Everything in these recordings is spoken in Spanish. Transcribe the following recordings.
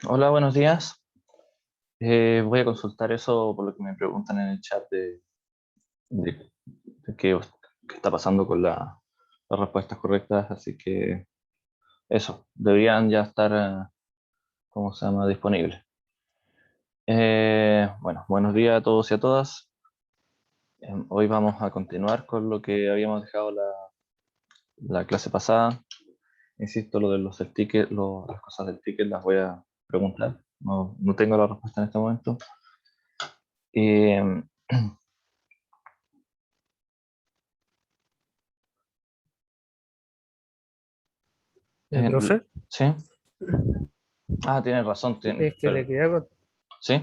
Hola, buenos días. Voy a consultar eso por lo que me preguntan en el chat de qué está pasando con las respuestas correctas, así que eso, deberían ya estar, ¿cómo se llama?, disponibles. Bueno, buenos días a todos y a todas. Hoy vamos a continuar con lo que habíamos dejado la clase pasada. Insisto, lo de del ticket, las cosas del ticket las voy a preguntar. No tengo la respuesta en este momento. Eh, eh, Profe, ¿Sí? Ah, tienes razón, es que le quería, ¿sí?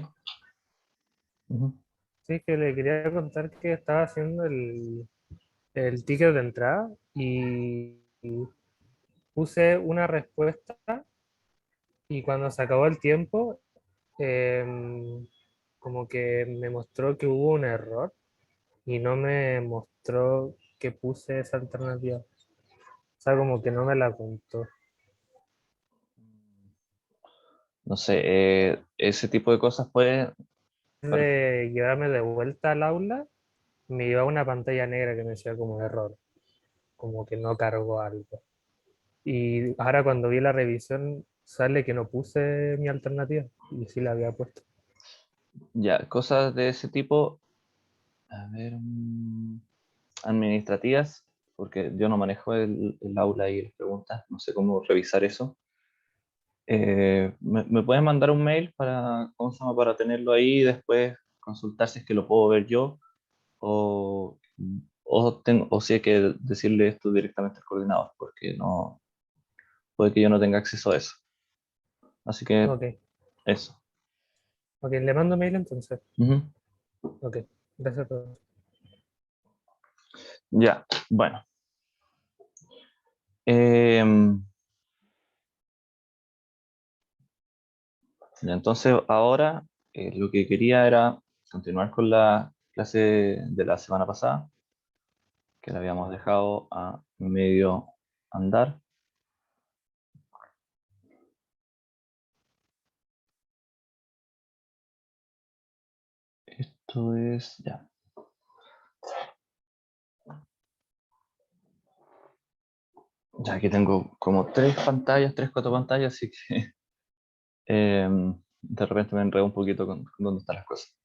Ujú. sí, que le quería contar que estaba haciendo el ticket de entrada y puse una respuesta y cuando se acabó el tiempo, como que me mostró que hubo un error y no me mostró que puse esa alternativa. O sea, como que no me la contó. No sé, ese tipo de cosas puede... En vez de llevarme de vuelta al aula, me iba una pantalla negra que me decía como error, como que no cargó algo. Y ahora cuando vi la revisión sale que no puse mi alternativa y sí la había puesto. Ya, cosas de ese tipo, a ver, administrativas, porque yo no manejo el aula y las preguntas, no sé cómo revisar eso. ¿Me puedes mandar un mail para, ¿cómo se llama?, para tenerlo ahí y después consultar si es que lo puedo ver yo o, o si hay que decirle esto directamente al coordinador, porque no, puede que yo no tenga acceso a eso. Así que Ok, eso. ok, le mando mail entonces. Ujú. Ok, gracias a todos. Ya, bueno. Em, Ya, entonces, ahora lo que quería era continuar con la clase de la semana pasada, que la habíamos dejado a medio andar. Esto es, ya. Ya aquí tengo como tres pantallas, tres, cuatro pantallas, así que de repente me enredo un poquito con dónde están las cosas.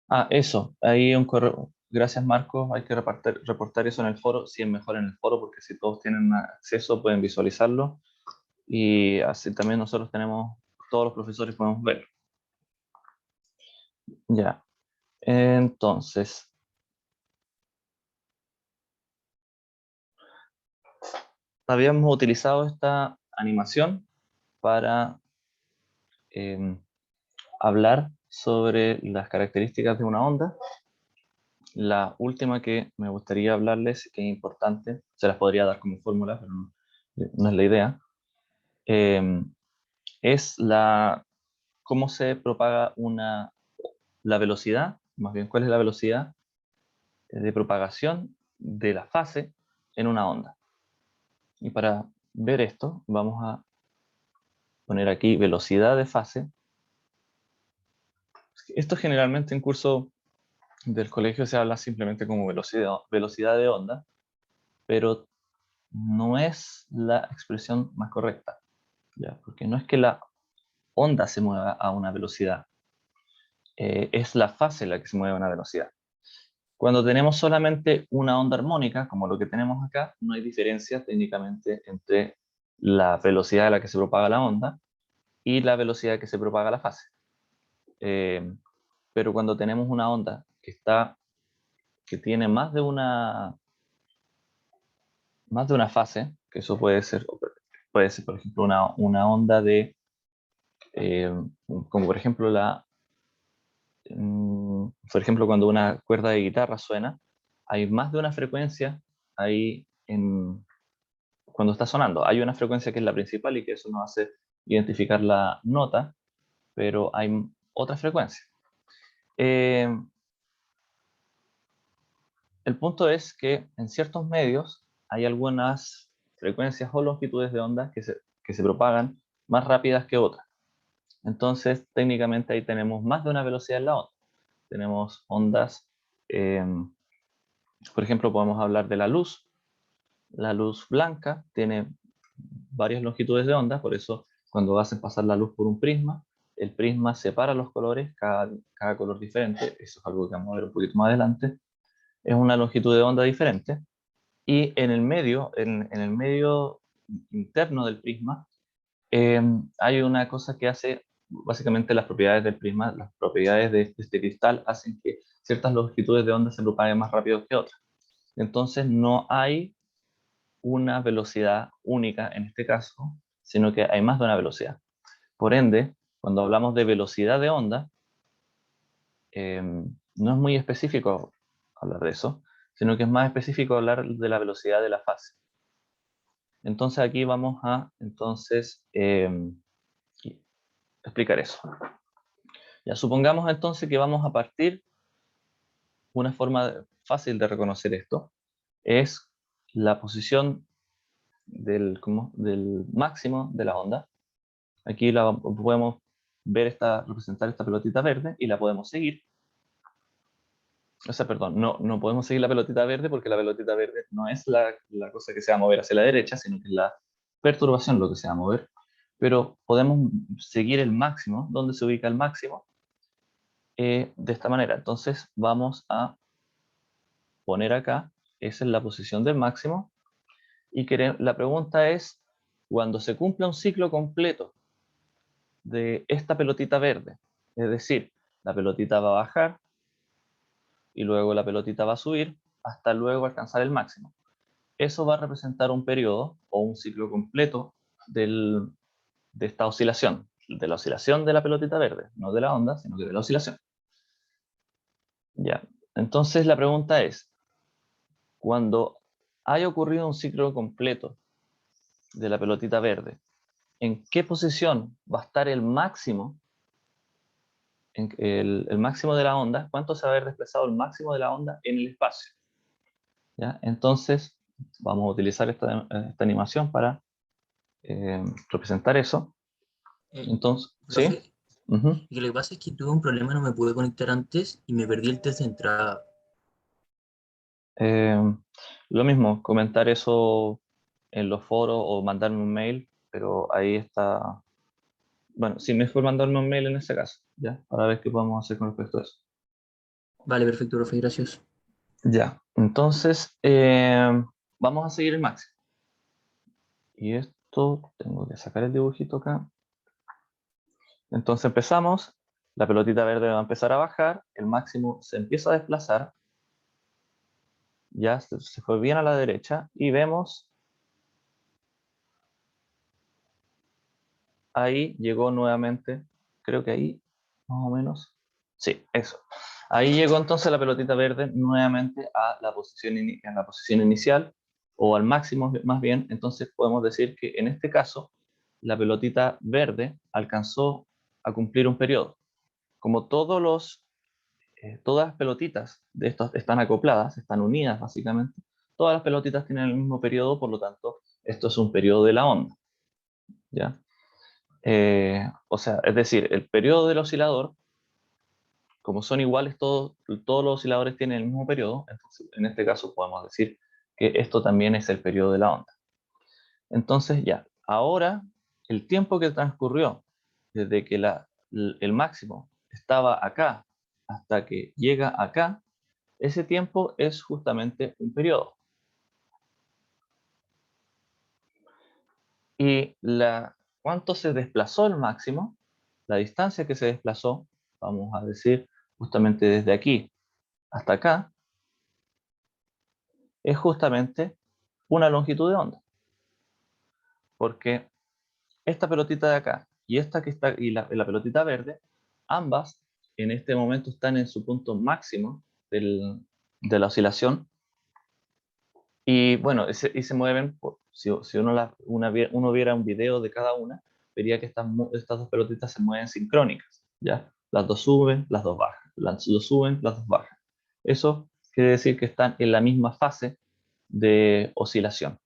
Ah, eso, ahí un correo. Gracias, Marcos. Hay que reportar eso en el foro, si es mejor en el foro, porque si todos tienen acceso pueden visualizarlo. Y así también nosotros tenemos, todos los profesores podemos verlo. Ya, entonces, habíamos utilizado esta animación para em, hablar sobre las características de una onda. La última que me gustaría hablarles, que es importante, se las podría dar como fórmula, pero no es la idea, em, es cómo se propaga la velocidad, más bien cuál es la velocidad de propagación de la fase en una onda. Y para ver esto, vamos a poner aquí velocidad de fase. Esto generalmente en curso del colegio se habla simplemente como velocidad de onda, pero no es la expresión más correcta, ¿ya? Porque no es que la onda se mueva a una velocidad, es la fase la que se mueve a una velocidad. Cuando tenemos solamente una onda armónica, como lo que tenemos acá, no hay diferencia técnicamente entre la velocidad a la que se propaga la onda y la velocidad que se propaga la fase. Eh, pero cuando tenemos una onda que tiene más de una fase, que eso puede ser por ejemplo, una onda eh, como por ejemplo por ejemplo, cuando una cuerda de guitarra suena, hay más de una frecuencia ahí cuando está sonando. Hay una frecuencia que es la principal y que eso nos hace identificar la nota, pero hay otra frecuencia. Eh, el punto es que en ciertos medios hay algunas frecuencias o longitudes de onda que se propagan más rápidas que otras. Entonces, técnicamente ahí tenemos más de una velocidad en la onda. Tenemos ondas, por ejemplo, podemos hablar de la luz. La luz blanca tiene varias longitudes de onda, por eso cuando hacen pasar la luz por un prisma, el prisma separa los colores, cada color diferente, eso es algo que vamos a ver un poquito más adelante, es una longitud de onda diferente, y en el medio, en el medio interno del prisma, hay una cosa que hace, básicamente las propiedades del prisma, las propiedades de este cristal hacen que ciertas longitudes de onda se propaguen más rápido que otras. Entonces no hay una velocidad única en este caso, sino que hay más de una velocidad. Por ende, cuando hablamos de velocidad de onda, no es muy específico hablar de eso, sino que es más específico hablar de la velocidad de la fase. Entonces aquí vamos a explicar eso. Ya supongamos entonces que vamos a partir, una forma fácil de reconocer esto es la posición del máximo de la onda. Aquí podemos representar esta pelotita verde y la podemos seguir. O sea, perdón, no podemos seguir la pelotita verde porque la pelotita verde no es la cosa que se va a mover hacia la derecha, sino que es la perturbación lo que se va a mover. Pero podemos seguir el máximo, donde se ubica el máximo, de esta manera. Entonces vamos a poner acá, esa es la posición del máximo, y la pregunta es, cuando se cumpla un ciclo completo de esta pelotita verde, es decir, la pelotita va a bajar, y luego la pelotita va a subir, hasta luego alcanzar el máximo. Eso va a representar un periodo o un ciclo completo de esta oscilación, de la oscilación de la pelotita verde, no de la onda, sino que de la oscilación. Ya. Entonces la pregunta es, cuando haya ocurrido un ciclo completo de la pelotita verde, ¿en qué posición va a estar el máximo, el máximo de la onda? ¿Cuánto se va a haber desplazado el máximo de la onda en el espacio? ¿Ya? Entonces, vamos a utilizar esta animación para representar eso. Entonces, ¿sí? Profe, y que lo que pasa es que tuve un problema, no me pude conectar antes y me perdí el test de entrada. Eh, lo mismo, comentar eso en los foros o mandarme un mail, pero ahí está. Bueno, sí, mejor mandarme un mail en ese caso, ¿ya? Para ver qué podemos hacer con respecto a eso. Vale, perfecto, profe, gracias. Ya, entonces, vamos a seguir el máximo. Y esto, tengo que sacar el dibujito acá. Entonces empezamos, la pelotita verde va a empezar a bajar, el máximo se empieza a desplazar, ya se fue bien a la derecha, y vemos, ahí llegó nuevamente, creo que ahí, más o menos, sí, eso. Ahí llegó entonces la pelotita verde nuevamente a la posición inicial, o al máximo más bien. Entonces podemos decir que en este caso, la pelotita verde alcanzó a cumplir un periodo. Como todas las pelotitas de estos están acopladas, están unidas básicamente, todas las pelotitas tienen el mismo periodo, por lo tanto, esto es un periodo de la onda, ¿ya? O sea, es decir, el periodo del oscilador, como son iguales todos los osciladores tienen el mismo periodo, entonces en este caso podemos decir que esto también es el periodo de la onda. Entonces ya, ahora el tiempo que transcurrió desde que el máximo estaba acá hasta que llega acá, ese tiempo es justamente un periodo. Y cuánto se desplazó el máximo, la distancia que se desplazó, vamos a decir justamente desde aquí hasta acá, es justamente una longitud de onda. Porque esta pelotita de acá y esta que está y la pelotita verde, ambas en este momento están en su punto máximo de la oscilación. Y bueno, y se mueven, si uno viera un video de cada una, vería que estas dos pelotitas se mueven sincrónicas, ¿ya? Las dos suben, las dos bajan, las dos suben, las dos bajan. Eso quiere decir que están en la misma fase de oscilación.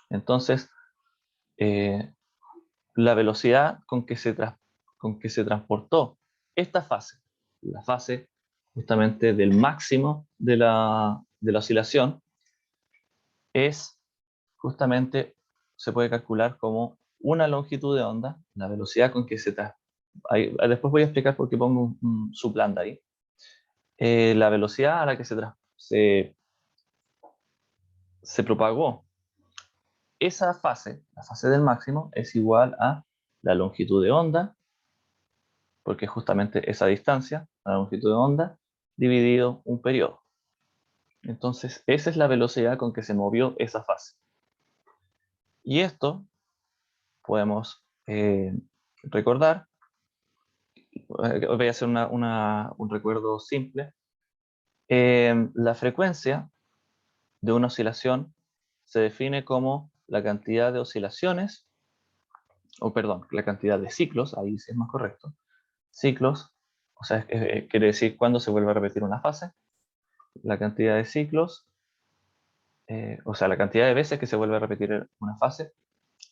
Entonces, la velocidad con que se transportó esta fase, la fase justamente del máximo de la oscilación, es justamente, se puede calcular como una longitud de onda, la velocidad con que se después voy a explicar por qué pongo un sublambda ahí. La velocidad a la que se propagó esa fase, la fase del máximo, es igual a la longitud de onda, porque es justamente esa distancia, la longitud de onda, dividido un periodo. Entonces, esa es la velocidad con que se movió esa fase. Y esto podemos recordar. Voy a hacer un recuerdo simple. La frecuencia de una oscilación se define como la cantidad de oscilaciones, o perdón, la cantidad de ciclos, ahí sí es más correcto. Ciclos, o sea, quiere decir cuándo se vuelve a repetir una fase. La cantidad de ciclos, o sea, la cantidad de veces que se vuelve a repetir una fase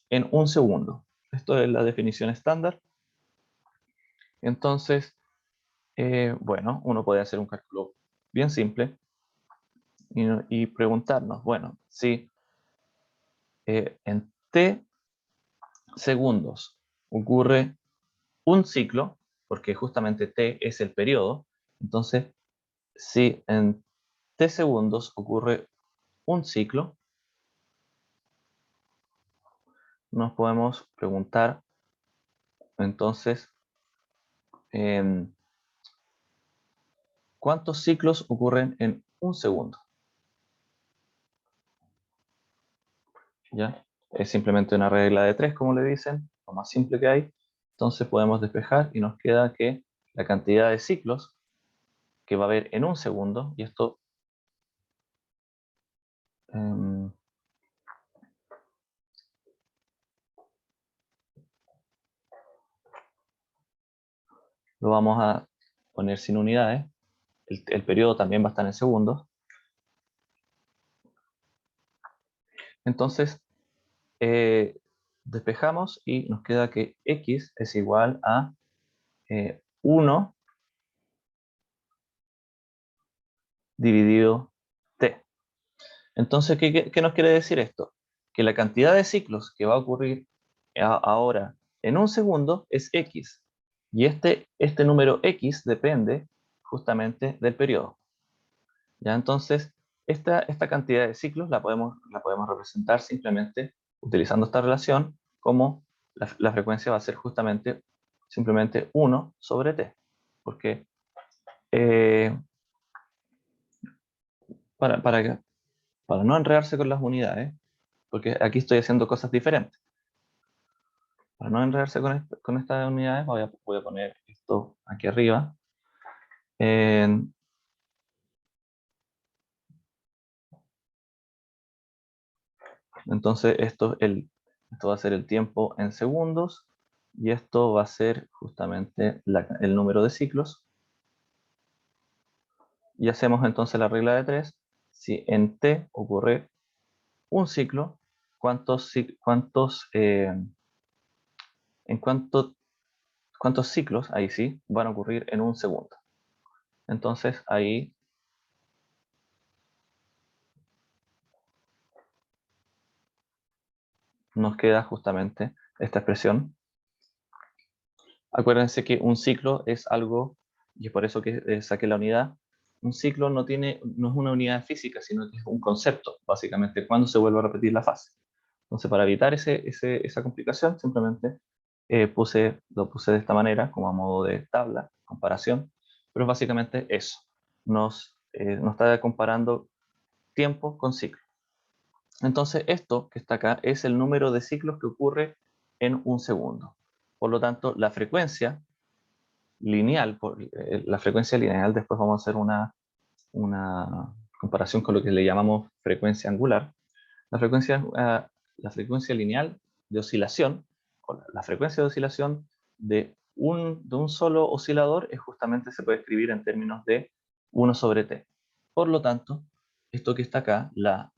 en un segundo. Esto es la definición estándar. Entonces, bueno, uno puede hacer un cálculo bien simple y preguntarnos, bueno, si en t segundos ocurre un ciclo, porque justamente t es el periodo, entonces si en t segundos ocurre un ciclo, nos podemos preguntar entonces ¿cuántos ciclos ocurren en un segundo? ¿Ya? Es simplemente una regla de 3, como le dicen, lo más simple que hay. Entonces podemos despejar y nos queda que la cantidad de ciclos que va a haber en un segundo, y esto lo vamos a poner sin unidades. El periodo también va a estar en segundos. Entonces, despejamos y nos queda que x es igual a 1 dividido t. Entonces, ¿qué nos quiere decir esto? Que la cantidad de ciclos que va a ocurrir ahora en un segundo es x. Y este número x depende justamente del periodo. ¿Ya? Entonces, esta cantidad de ciclos la podemos representar simplemente utilizando esta relación como la frecuencia va a ser justamente simplemente 1 sobre t. Porque para no enredarse con las unidades, porque aquí estoy haciendo cosas diferentes. Para no enredarse con estas unidades, voy a poner esto aquí arriba. Entonces, esto va a ser el tiempo en segundos, y esto va a ser justamente el número de ciclos. Y hacemos entonces la regla de 3. Si en t ocurre un ciclo, ¿cuántos ciclos, ahí sí, van a ocurrir en un segundo? Entonces ahí nos queda justamente esta expresión. Acuérdense que un ciclo es algo, y es por eso que saqué la unidad. Un ciclo no es una unidad física, sino que es un concepto, básicamente, cuando se vuelve a repetir la fase. Entonces, para evitar esa complicación, simplemente lo puse de esta manera, como a modo de tabla, comparación, pero básicamente eso. Nos está comparando tiempo con ciclo. Entonces, esto que está acá es el número de ciclos que ocurre en un segundo. Por lo tanto, la frecuencia lineal, después vamos a hacer una comparación con lo que le llamamos frecuencia angular. La frecuencia lineal de oscilación, o la frecuencia de oscilación de un solo oscilador, justamente se puede escribir en términos de 1 sobre t. Por lo tanto, esto que está acá, la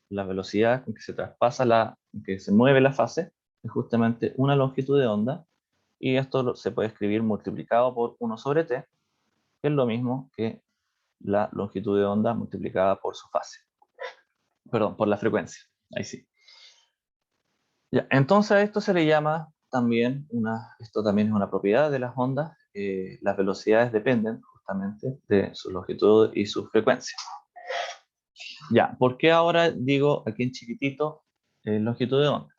velocidad con que se traspasa en que se mueve la fase es justamente una longitud de onda, y esto se puede escribir multiplicado por 1 sobre t, que es lo mismo que la longitud de onda multiplicada por su fase. Perdón, por la frecuencia. Ahí sí. Ya, entonces a esto se le llama también esto también es una propiedad de las ondas. Las velocidades dependen justamente de su longitud y su frecuencia. Ya, ¿por qué ahora digo aquí en chiquitito longitud de onda?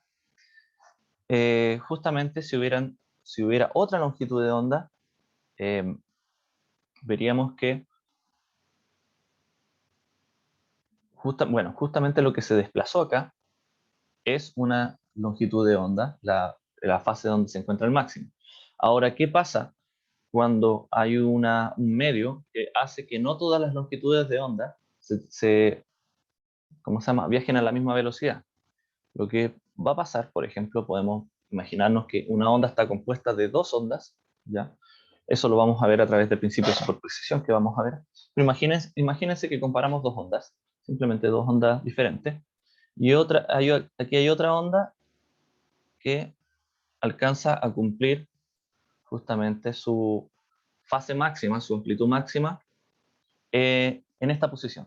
Justamente si hubiera otra longitud de onda, veríamos que justamente lo que se desplazó acá es una longitud de onda, la fase donde se encuentra el máximo. Ahora, ¿qué pasa cuando hay un medio que hace que no todas las longitudes de onda ¿cómo se llama?, viajen a la misma velocidad? Lo que va a pasar, por ejemplo, podemos imaginarnos que una onda está compuesta de dos ondas, ¿ya? Eso lo vamos a ver a través del principio de superposición que vamos a ver. Pero imagínense que comparamos dos ondas, simplemente dos ondas diferentes, y aquí hay otra onda que alcanza a cumplir justamente su fase máxima, su amplitud máxima, en esta posición.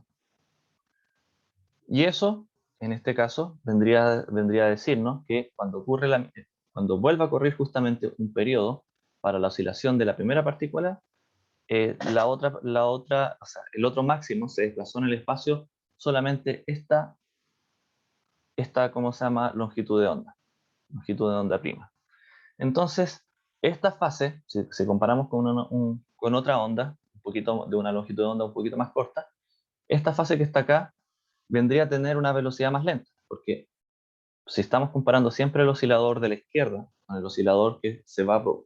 Y eso, en este caso, vendría a decirnos que cuando vuelva a ocurrir justamente un periodo para la oscilación de la primera partícula, o sea, el otro máximo se desplazó en el espacio solamente ¿cómo se llama?, longitud de onda prima. Entonces, esta fase, si comparamos con otra onda, un poquito de una longitud de onda un poquito más corta, esta fase que está acá vendría a tener una velocidad más lenta, porque si estamos comparando siempre el oscilador de la izquierda con el oscilador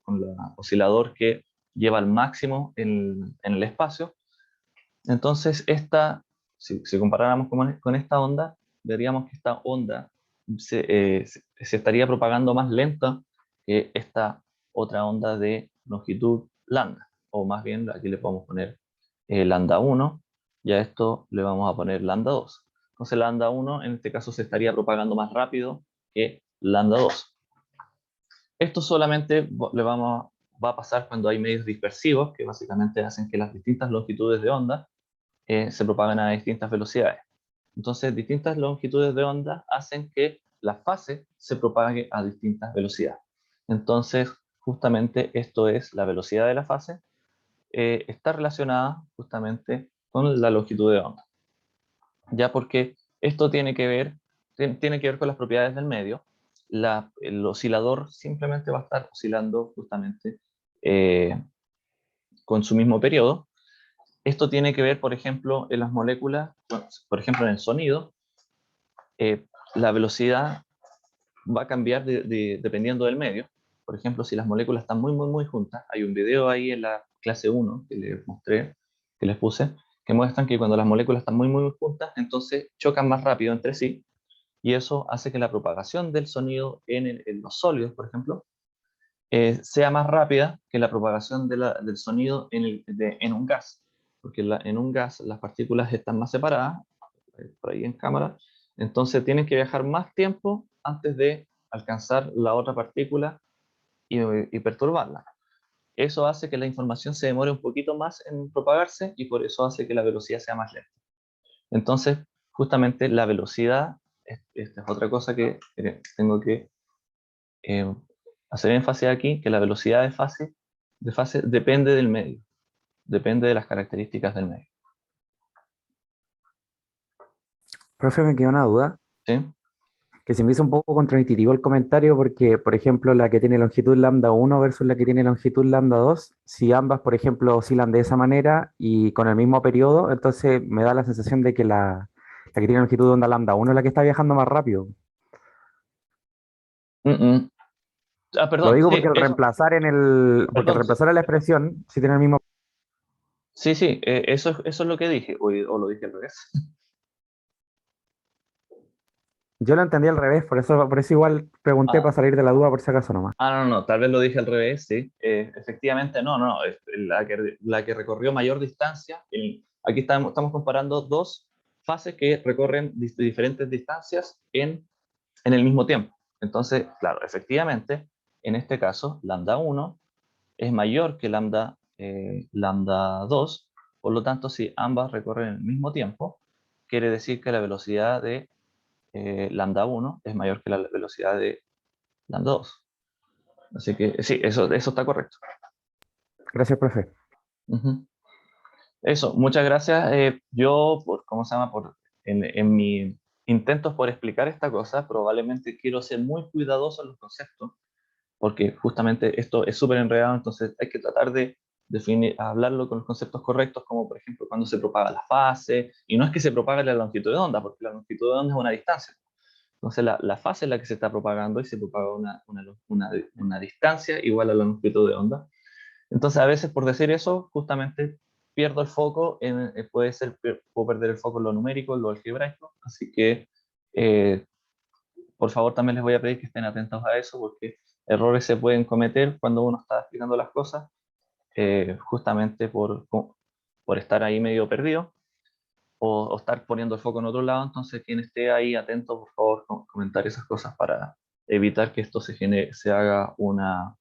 con el oscilador que lleva al máximo en el espacio, entonces si comparáramos con esta onda, veríamos que esta onda se estaría propagando más lenta que esta otra onda de longitud lambda, o más bien aquí le podemos poner lambda 1, y a esto le vamos a poner lambda 2. Entonces lambda 1 en este caso se estaría propagando más rápido que lambda 2. Esto solamente va a pasar cuando hay medios dispersivos, que básicamente hacen que las distintas longitudes de onda se propagan a distintas velocidades. Entonces, distintas longitudes de onda hacen que la fase se propague a distintas velocidades. Entonces, justamente esto es la velocidad de la fase, está relacionada justamente con la longitud de onda. Ya, porque esto tiene que ver con las propiedades del medio. El oscilador simplemente va a estar oscilando justamente con su mismo periodo. Esto tiene que ver, por ejemplo, en las moléculas, por ejemplo, en el sonido, la velocidad va a cambiar dependiendo del medio. Por ejemplo, si las moléculas están muy, muy, muy juntas, hay un video ahí en la clase 1 que les mostré, que les puse, que muestran que cuando las moléculas están muy, muy juntas, entonces chocan más rápido entre sí, y eso hace que la propagación del sonido en los sólidos, por ejemplo, sea más rápida que la propagación del sonido en un gas, porque en un gas las partículas están más separadas, por ahí en cámara, entonces tienen que viajar más tiempo antes de alcanzar la otra partícula y perturbarla. Eso hace que la información se demore un poquito más en propagarse, y por eso hace que la velocidad sea más lenta. Entonces, justamente la velocidad, esta es otra cosa que tengo que eh, hacer énfasis aquí, que la velocidad de fase depende del medio, depende de las características del medio. Profe, me queda una duda, ¿Sí? que se me hizo un poco contraintuitivo el comentario porque, por ejemplo, la que tiene longitud lambda 1 versus la que tiene longitud lambda 2, si ambas, por ejemplo, oscilan de esa manera y con el mismo periodo, entonces me da la sensación de que la que tiene longitud de onda lambda 1 es la que está viajando más rápido. Lo Perdón, digo sí, porque al eso, reemplazar perdón, en la expresión, si tiene el mismo. sí, eso es lo que dije, o lo dije al revés. Yo lo entendí al revés, por eso igual pregunté para Ah, salir de la duda por si acaso nomás. no, tal vez lo dije al revés, sí. Efectivamente, no, es la que recorrió mayor distancia. Aquí estamos comparando dos fases que recorren diferentes distancias en en el mismo tiempo. Entonces, claro, efectivamente, en este caso, lambda 1 es mayor que lambda 2, por lo tanto, si ambas recorren el mismo tiempo, quiere decir que la velocidad de lambda 1 es mayor que la velocidad de lambda 2. Así que sí, eso está correcto. Gracias, profe. Ujú. Eso, muchas gracias. Yo, ¿cómo se llama? En mis intentos por explicar esta cosa, probablemente quiero ser muy cuidadoso en los conceptos, porque justamente esto es súper enredado, entonces hay que tratar de hablarlo con los conceptos correctos, como por ejemplo cuando se propaga la fase, y no es que se propague la longitud de onda, porque la longitud de onda es una distancia. Entonces la fase es la que se está propagando y se propaga una distancia igual a la longitud de onda. Entonces, a veces por decir eso, justamente pierdo el foco, puedo perder el foco en lo numérico, en lo algebraico, así que por favor también les voy a pedir que estén atentos a eso, porque errores se pueden cometer cuando uno está explicando las cosas, justamente por estar ahí medio perdido, o estar poniendo el foco en otro lado. Entonces, quien esté ahí atento, por favor, comentar esas cosas para evitar que esto se haga una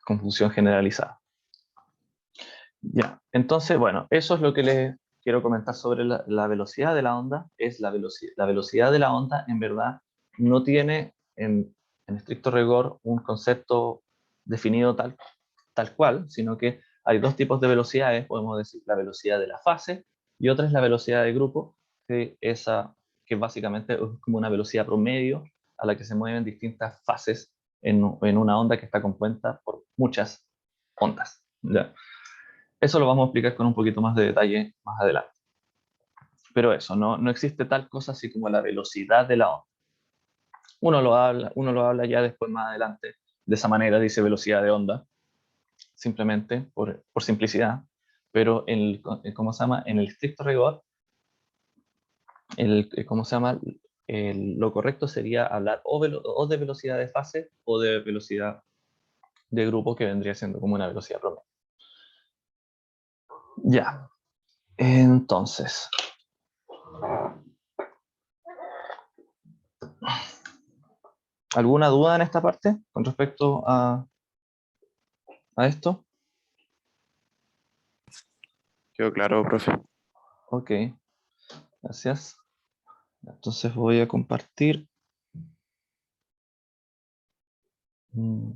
confusión generalizada. Ya, entonces, bueno, eso es lo que les quiero comentar sobre la velocidad de la onda. La velocidad de la onda, en verdad, no tiene en estricto rigor un concepto definido tal cual, sino que hay dos tipos de velocidades. Podemos decir la velocidad de la fase y otra es la velocidad de grupo, que básicamente es como una velocidad promedio a la que se mueven distintas fases en una onda que está compuesta por muchas ondas. ¿Ya? Eso lo vamos a explicar con un poquito más de detalle más adelante. Pero eso, no existe tal cosa así como la velocidad de la onda. Uno lo habla ya después más adelante. De esa manera dice velocidad de onda, simplemente por simplicidad. Pero ¿cómo se llama? En el estricto rigor, ¿cómo se llama? Lo correcto sería hablar o de velocidad de fase o de velocidad de grupo, que vendría siendo como una velocidad promedio. Ya, entonces, ¿alguna duda en esta parte con respecto a esto? Quedó claro, profe. Ok, gracias. Entonces voy a compartir. Mm,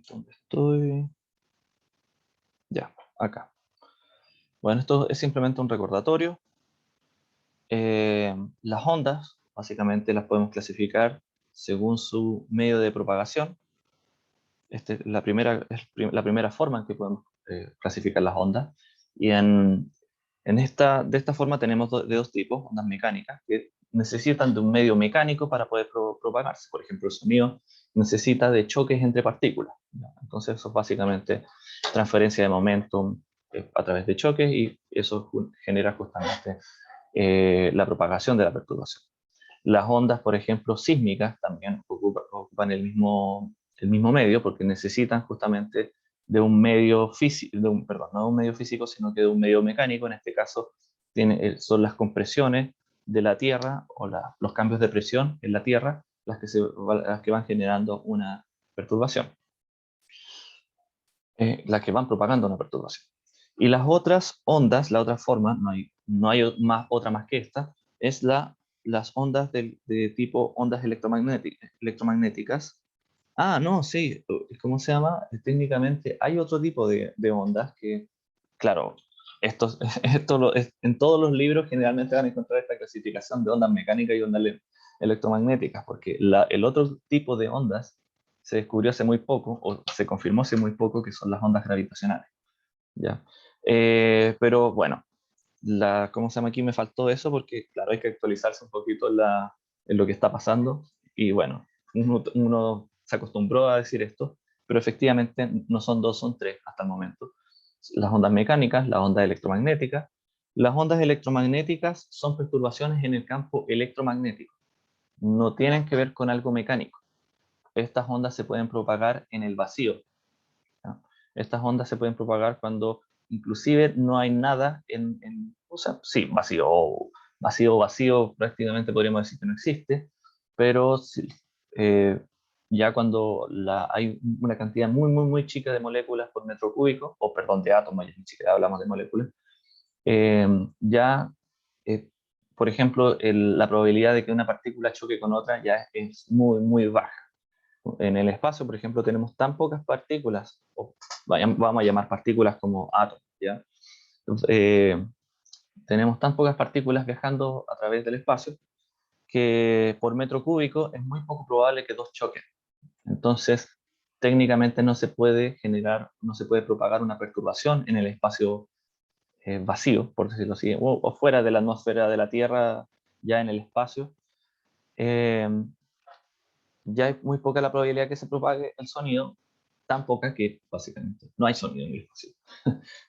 ¿Dónde estoy? Ya, acá. Bueno, esto es simplemente un recordatorio. Las ondas, básicamente las podemos clasificar según su medio de propagación. La primera forma en que podemos clasificar las ondas. Y de esta forma tenemos de dos tipos, ondas mecánicas, que necesitan de un medio mecánico para poder propagarse. Por ejemplo, el sonido necesita de choques entre partículas, ¿ya? Entonces eso es básicamente transferencia de momentum a través de choques, y eso genera justamente la propagación de la perturbación. Las ondas, por ejemplo, sísmicas, también ocupan el mismo medio, porque necesitan justamente de un medio físico, perdón, no de un medio físico, sino que de un medio mecánico. En este caso son las compresiones de la Tierra o los cambios de presión en la Tierra las que van generando una perturbación, las que van propagando una perturbación. Y las otras ondas, la otra forma, no hay otra más que esta, es las ondas de tipo ondas electromagnéticas. Ah, no, sí, ¿cómo se llama? Técnicamente hay otro tipo de ondas que, claro, en todos los libros generalmente van a encontrar esta clasificación de ondas mecánicas y ondas electromagnéticas, porque el otro tipo de ondas se descubrió hace muy poco, o se confirmó hace muy poco, que son las ondas gravitacionales, ¿ya? Pero bueno, ¿cómo se llama? Aquí me faltó eso porque, claro, hay que actualizarse un poquito en lo que está pasando. Y bueno, uno se acostumbró a decir esto, pero efectivamente no son dos, son tres hasta el momento. Las ondas mecánicas, las ondas electromagnéticas Las ondas electromagnéticas son perturbaciones en el campo electromagnético. No tienen que ver con algo mecánico. Estas ondas se pueden propagar en el vacío. ¿Ya? Estas ondas se pueden propagar cuando inclusive no hay nada o sea, sí, vacío, prácticamente podríamos decir que no existe, pero sí, ya cuando hay una cantidad muy chica de moléculas por metro cúbico, o perdón, de átomos, ya ni siquiera hablamos de moléculas, ya, por ejemplo, la probabilidad de que una partícula choque con otra ya es muy baja. En el espacio, por ejemplo, tenemos tan pocas partículas, o vamos a llamar partículas como átomos, ¿ya? Entonces, tenemos tan pocas partículas viajando a través del espacio que por metro cúbico es muy poco probable que dos choquen. Entonces, técnicamente no se puede propagar una perturbación en el espacio vacío, por decirlo así, o fuera de la atmósfera de la Tierra, ya en el espacio. Ya es muy poca la probabilidad que se propague el sonido, tan poca que básicamente no hay sonido en el espacio.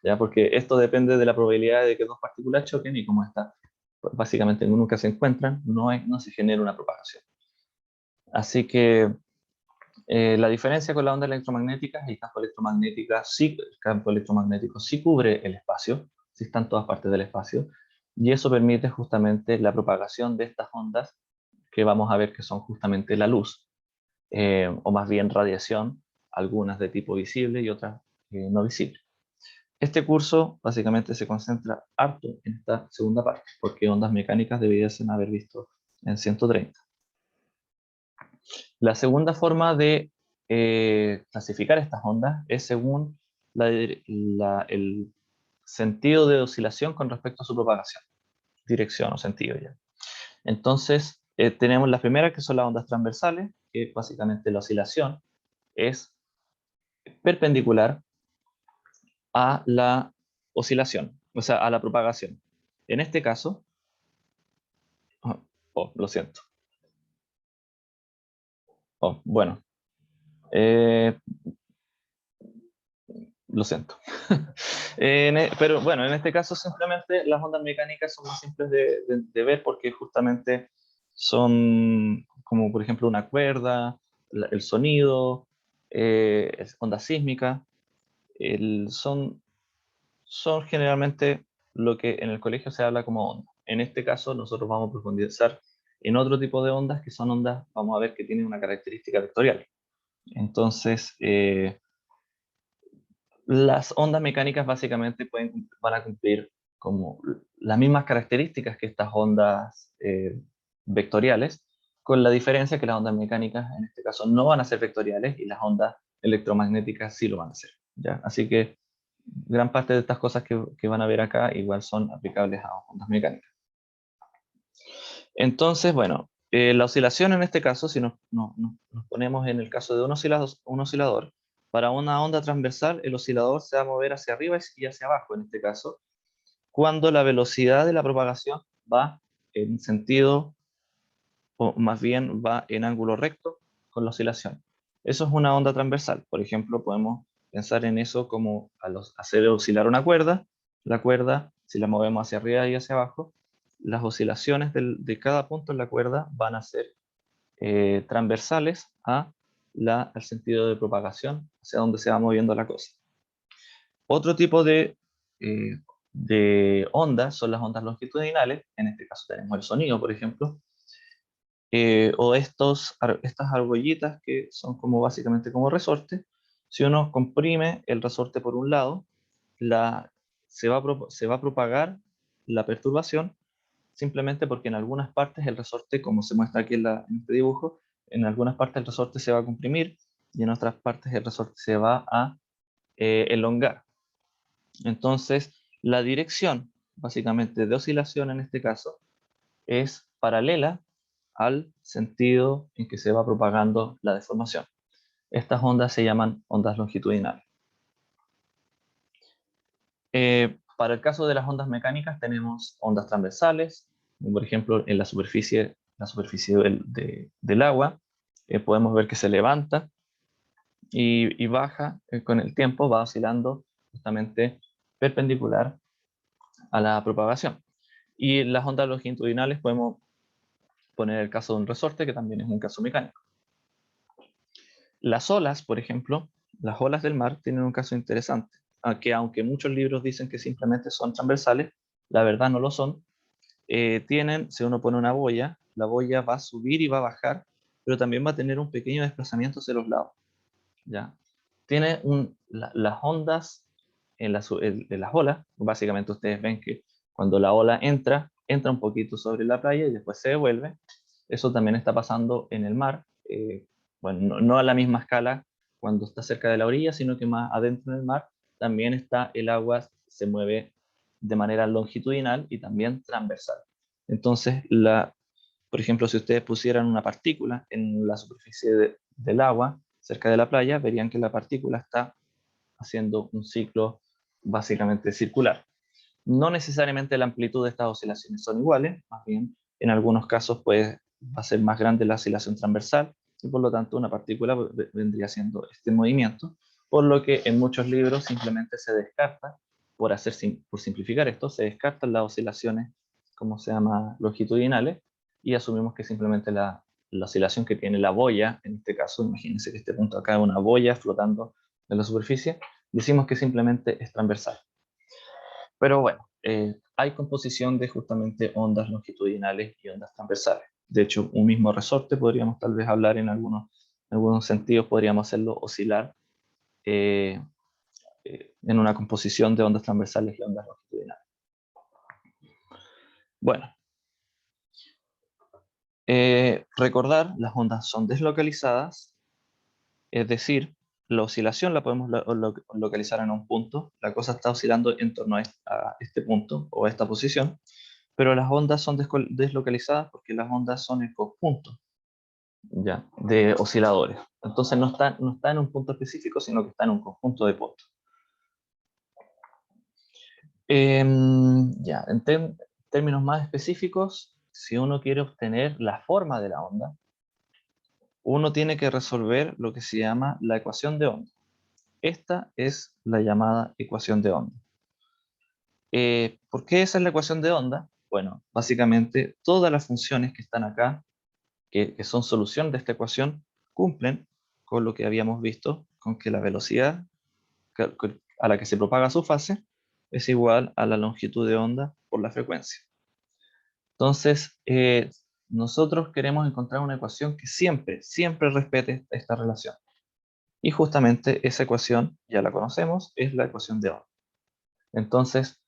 ¿Ya? Porque esto depende de la probabilidad de que dos partículas choquen y como está, pues básicamente nunca se encuentran, no se genera una propagación. Así que la diferencia con la onda electromagnética es el campo electromagnético sí cubre el espacio, sí está en todas partes del espacio, y eso permite justamente la propagación de estas ondas que vamos a ver que son justamente la luz, o más bien radiación, algunas de tipo visible y otras no visible. Este curso básicamente se concentra harto en esta segunda parte, porque ondas mecánicas debiesen haber visto en 130. La segunda forma de clasificar estas ondas es según el sentido de oscilación con respecto a su propagación, dirección o sentido ya. Entonces, tenemos las primeras que son las ondas transversales, que básicamente la oscilación es perpendicular a la oscilación, o sea, a la propagación. En este caso, lo siento. Bueno, eh, lo siento. Pero bueno, en este caso simplemente las ondas mecánicas son más simples de ver porque justamente son como por ejemplo una cuerda, el sonido, onda sísmica, son generalmente lo que en el colegio se habla como onda. En este caso nosotros vamos a profundizar en otro tipo de ondas que son ondas, vamos a ver que tienen una característica vectorial. Entonces, las ondas mecánicas básicamente van a cumplir como las mismas características que estas ondas vectoriales, con la diferencia que las ondas mecánicas en este caso no van a ser vectoriales y las ondas electromagnéticas sí lo van a ser, ¿ya? Así que gran parte de estas cosas que van a ver acá igual son aplicables a ondas mecánicas. Entonces, bueno, la oscilación en este caso, si nos ponemos en el caso de un oscilador, para una onda transversal, el oscilador se va a mover hacia arriba y hacia abajo, en este caso, cuando la velocidad de la propagación va en sentido, o más bien va en ángulo recto con la oscilación. Eso es una onda transversal. Por ejemplo, podemos pensar en eso como hacer oscilar una cuerda. La cuerda, si la movemos hacia arriba y hacia abajo, las oscilaciones de cada punto en la cuerda van a ser transversales al sentido de propagación, hacia donde se va moviendo la cosa. Otro tipo de ondas son las ondas longitudinales, en este caso tenemos el sonido, por ejemplo, o estas argollitas que son como básicamente como resortes. Si uno comprime el resorte por un lado, se va a propagar la perturbación simplemente porque en algunas partes el resorte, como se muestra aquí en este dibujo, en algunas partes el resorte se va a comprimir y en otras partes el resorte se va a elongar. Entonces, la dirección, básicamente de oscilación en este caso, es paralela al sentido en que se va propagando la deformación. Estas ondas se llaman ondas longitudinales. Para el caso de las ondas mecánicas tenemos ondas transversales, por ejemplo en la superficie del agua, podemos ver que se levanta y baja con el tiempo, va oscilando justamente perpendicular a la propagación. Y las ondas longitudinales podemos poner el caso de un resorte, que también es un caso mecánico. Las olas, por ejemplo, las olas del mar tienen un caso interesante, aunque muchos libros dicen que simplemente son transversales, la verdad no lo son. Si uno pone una boya, la boya va a subir y va a bajar, pero también va a tener un pequeño desplazamiento hacia los lados. ¿Ya? Tiene las ondas en las olas, básicamente ustedes ven que cuando la ola entra un poquito sobre la playa y después se devuelve. Eso también está pasando en el mar, bueno, no a la misma escala cuando está cerca de la orilla, sino que más adentro en el mar también el agua se mueve de manera longitudinal y también transversal. Entonces, por ejemplo, si ustedes pusieran una partícula en la superficie del agua, cerca de la playa, verían que la partícula está haciendo un ciclo básicamente circular. No necesariamente la amplitud de estas oscilaciones son iguales, más bien en algunos casos va a ser más grande la oscilación transversal y por lo tanto una partícula vendría siendo este movimiento, por lo que en muchos libros simplemente se descarta, por simplificar esto, se descartan las oscilaciones, ¿cómo se llama?, longitudinales, y asumimos que simplemente la oscilación que tiene la boya, en este caso, imagínense que este punto acá es una boya flotando en la superficie, decimos que simplemente es transversal. Pero bueno, hay composición de justamente ondas longitudinales y ondas transversales. De hecho, un mismo resorte podríamos tal vez hablar en algunos sentidos, podríamos hacerlo oscilar en una composición de ondas transversales y ondas longitudinales. Bueno, recordar, las ondas son deslocalizadas, es decir, la oscilación la podemos localizar en un punto, la cosa está oscilando en torno a este punto o a esta posición, pero las ondas son deslocalizadas porque las ondas son el conjunto, ¿ya?, de osciladores. Entonces no está en un punto específico, sino que está en un conjunto de puntos. Ya, en términos más específicos, si uno quiere obtener la forma de la onda, uno tiene que resolver lo que se llama la ecuación de onda. Esta es la llamada ecuación de onda. ¿Por qué esa es la ecuación de onda? Bueno, básicamente todas las funciones que están acá, que son solución de esta ecuación, cumplen con lo que habíamos visto, con que la velocidad a la que se propaga su fase es igual a la longitud de onda por la frecuencia. Entonces, nosotros queremos encontrar una ecuación que siempre respete esta relación. Y justamente esa ecuación, ya la conocemos, es la ecuación de onda. Entonces,